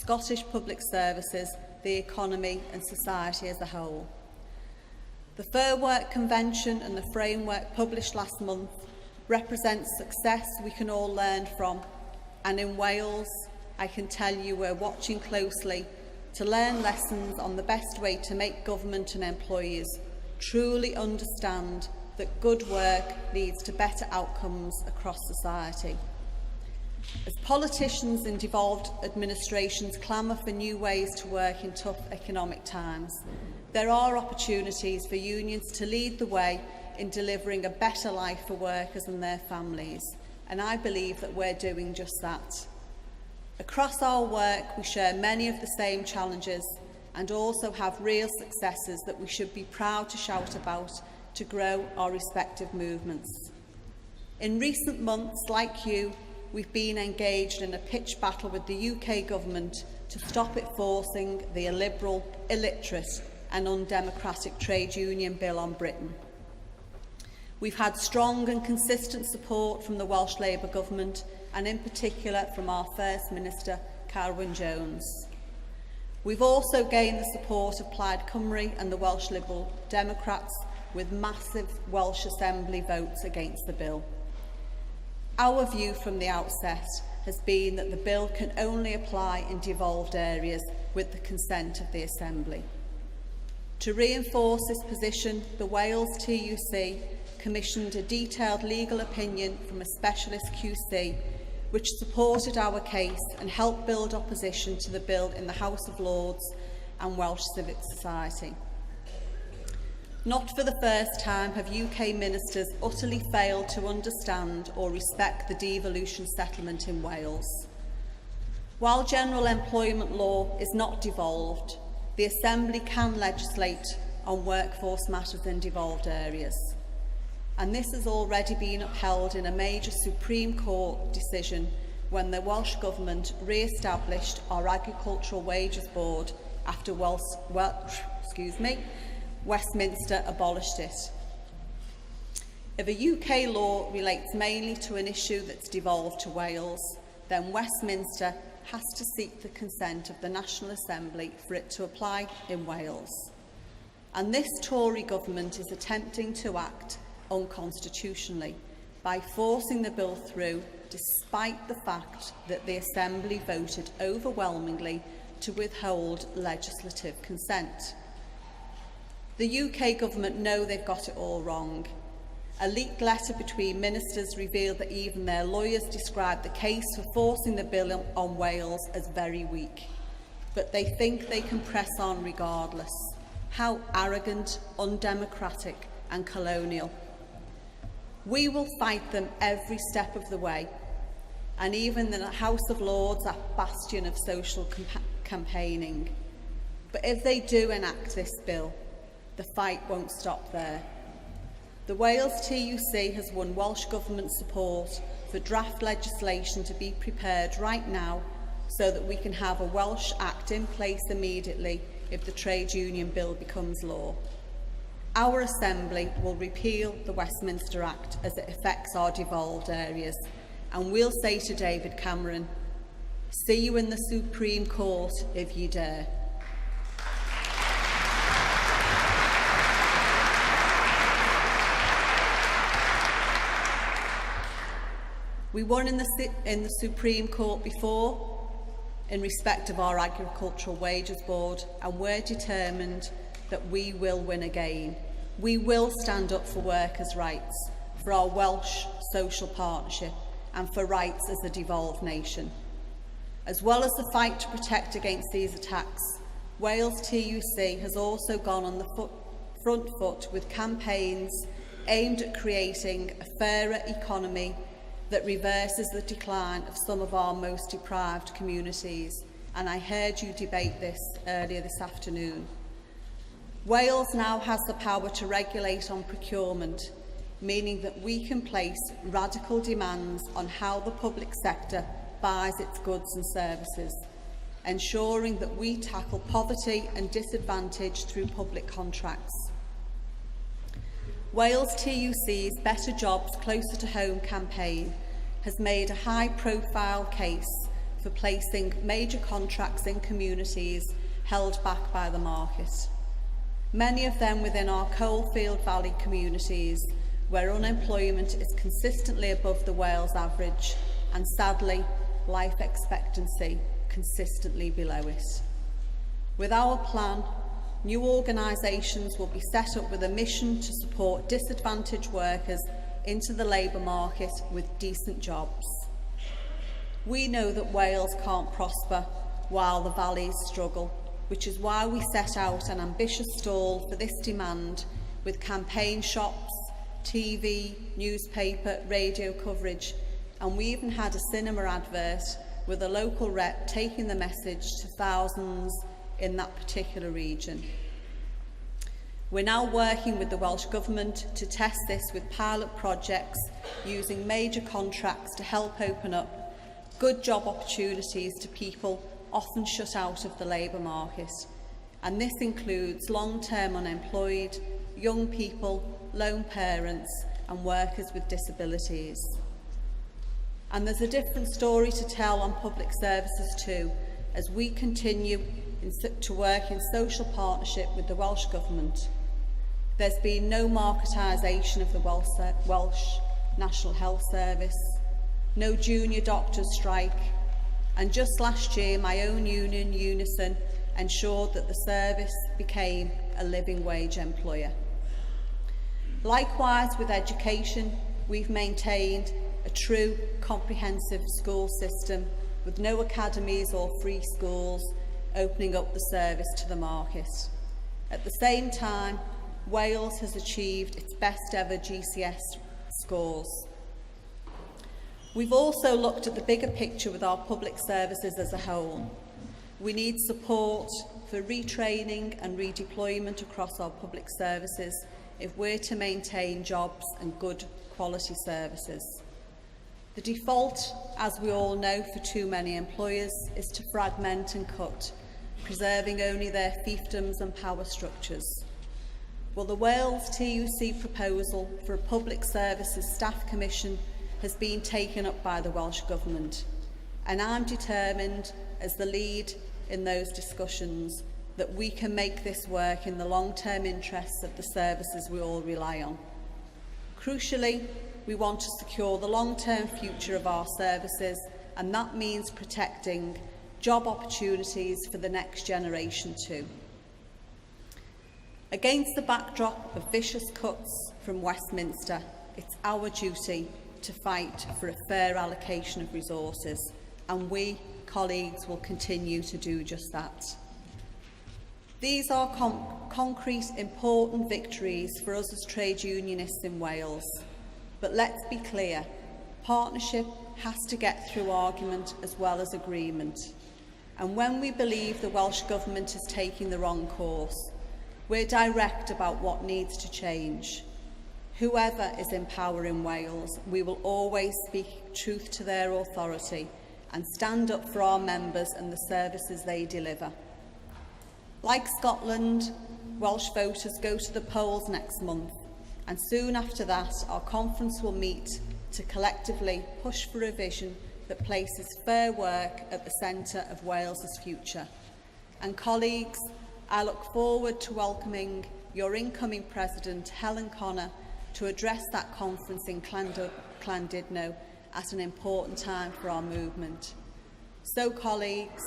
Scottish public services, the economy and society as a whole. The Fair Work Convention and the framework published last month represents success we can all learn from, and in Wales, I can tell you we're watching closely to learn lessons on the best way to make government and employees truly understand that good work leads to better outcomes across society. As politicians and devolved administrations clamour for new ways to work in tough economic times, there are opportunities for unions to lead the way in delivering a better life for workers and their families, and I believe that we're doing just that. Across our work, we share many of the same challenges and also have real successes that we should be proud to shout about to grow our respective movements. In recent months, like you, we've been engaged in a pitch battle with the UK Government to stop it forcing the illiberal, illiterate and undemocratic trade union bill on Britain. We've had strong and consistent support from the Welsh Labour Government and in particular from our First Minister, Caird Jones. We've also gained the support of Plaid Cymru and the Welsh Liberal Democrats with massive Welsh Assembly votes against the bill. Our view from the outset has been that the bill can only apply in devolved areas with the consent of the Assembly. To reinforce this position, the Wales TUC commissioned a detailed legal opinion from a specialist QC which supported our case and helped build opposition to the bill in the House of Lords and Welsh Civic Society. Not for the first time have UK ministers utterly failed to understand or respect the devolution settlement in Wales. While general employment law is not devolved, the Assembly can legislate on workforce matters in devolved areas. And this has already been upheld in a major Supreme Court decision when the Welsh Government re-established our Agricultural Wages Board after Westminster abolished it. If a UK law relates mainly to an issue that's devolved to Wales, then Westminster has to seek the consent of the National Assembly for it to apply in Wales. And this Tory government is attempting to act unconstitutionally by forcing the bill through despite the fact that the Assembly voted overwhelmingly to withhold legislative consent. The UK government know they've got it all wrong. A leaked letter between ministers revealed that even their lawyers described the case for forcing the bill on Wales as very weak. But they think they can press on regardless. How arrogant, undemocratic and colonial. We will fight them every step of the way. And even the House of Lords, that bastion of social campaigning. But if they do enact this bill, the fight won't stop there. The Wales TUC has won Welsh Government support for draft legislation to be prepared right now so that we can have a Welsh Act in place immediately if the trade union bill becomes law. Our Assembly will repeal the Westminster Act as it affects our devolved areas, and we'll say to David Cameron, see you in the Supreme Court if you dare. We won in the Supreme Court before in respect of our Agricultural Wages Board, and we're determined that we will win again. We will stand up for workers' rights, for our Welsh social partnership and for rights as a devolved nation. As well as the fight to protect against these attacks, Wales TUC has also gone on the front foot with campaigns aimed at creating a fairer economy that reverses the decline of some of our most deprived communities, and I heard you debate this earlier this afternoon. Wales now has the power to regulate on procurement, meaning that we can place radical demands on how the public sector buys its goods and services, ensuring that we tackle poverty and disadvantage through public contracts. Wales TUC's Better Jobs Closer to Home campaign has made a high-profile case for placing major contracts in communities held back by the market. Many of them within our coalfield valley communities where unemployment is consistently above the Wales average and sadly life expectancy consistently below it. With our plan, new organisations will be set up with a mission to support disadvantaged workers into the labour market with decent jobs. We know that Wales can't prosper while the valleys struggle, which is why we set out an ambitious stall for this demand with campaign shops, TV, newspaper, radio coverage, and we even had a cinema advert with a local rep taking the message to thousands in that particular region. We're now working with the Welsh Government to test this with pilot projects using major contracts to help open up good job opportunities to people often shut out of the labour market. And this includes long-term unemployed, young people, lone parents and workers with disabilities. And there's a different story to tell on public services too, as we continue to work in social partnership with the Welsh Government. There's been no marketisation of the Welsh National Health Service. no junior doctors strike, and just last year my own union, Unison, ensured that the service became a living wage employer. Likewise with education, we've maintained a true comprehensive school system with no academies or free schools, opening up the service to the market. At the same time, Wales has achieved its best ever GCS scores. We've also looked at the bigger picture with our public services as a whole. We need support for retraining and redeployment across our public services if we're to maintain jobs and good quality services. The default, as we all know, for too many employers is to fragment and cut, preserving only their fiefdoms and power structures. Well, the Wales TUC proposal for a Public Services Staff Commission has been taken up by the Welsh Government, and I'm determined, as the lead in those discussions, that we can make this work in the long-term interests of the services we all rely on. Crucially, we want to secure the long-term future of our services, and that means protecting job opportunities for the next generation too. Against the backdrop of vicious cuts from Westminster, it's our duty to fight for a fair allocation of resources, and we, colleagues, will continue to do just that. These are concrete, important victories for us as trade unionists in Wales. But let's be clear, partnership has to get through argument as well as agreement. And when we believe the Welsh Government is taking the wrong course, we're direct about what needs to change. Whoever is in power in Wales, we will always speak truth to their authority and stand up for our members and the services they deliver. Like Scotland, Welsh voters go to the polls next month, and soon after that our conference will meet to collectively push for a vision that places fair work at the centre of Wales's future. And colleagues, I look forward to welcoming your incoming President, Helen Connor, to address that conference in Llandudno at an important time for our movement. So colleagues,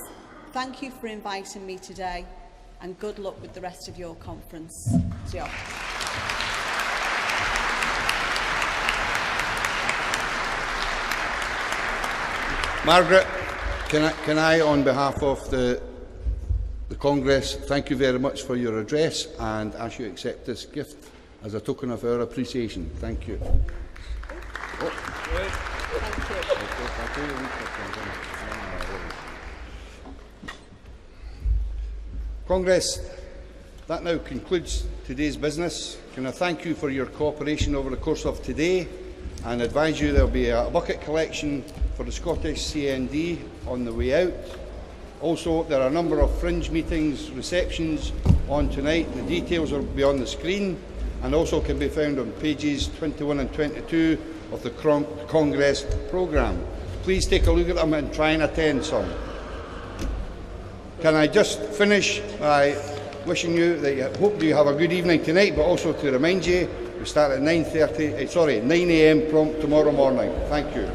thank you for inviting me today, and good luck with the rest of your conference. Diolch. Margaret, can I, on behalf of the Congress, thank you very much for your address and ask you to accept this gift as a token of our appreciation. Thank you. Congress, that now concludes today's business. Can I thank you for your cooperation over the course of today and advise you there will be a bucket collection for the Scottish CND on the way out. Also, there are a number of fringe meetings, receptions on tonight. The details will be on the screen and also can be found on pages 21 and 22 of the Congress programme. Please take a look at them and try and attend some. Can I just finish by wishing you that I hope you have a good evening tonight, but also to remind you we start at 9 a.m. prompt tomorrow morning. Thank you.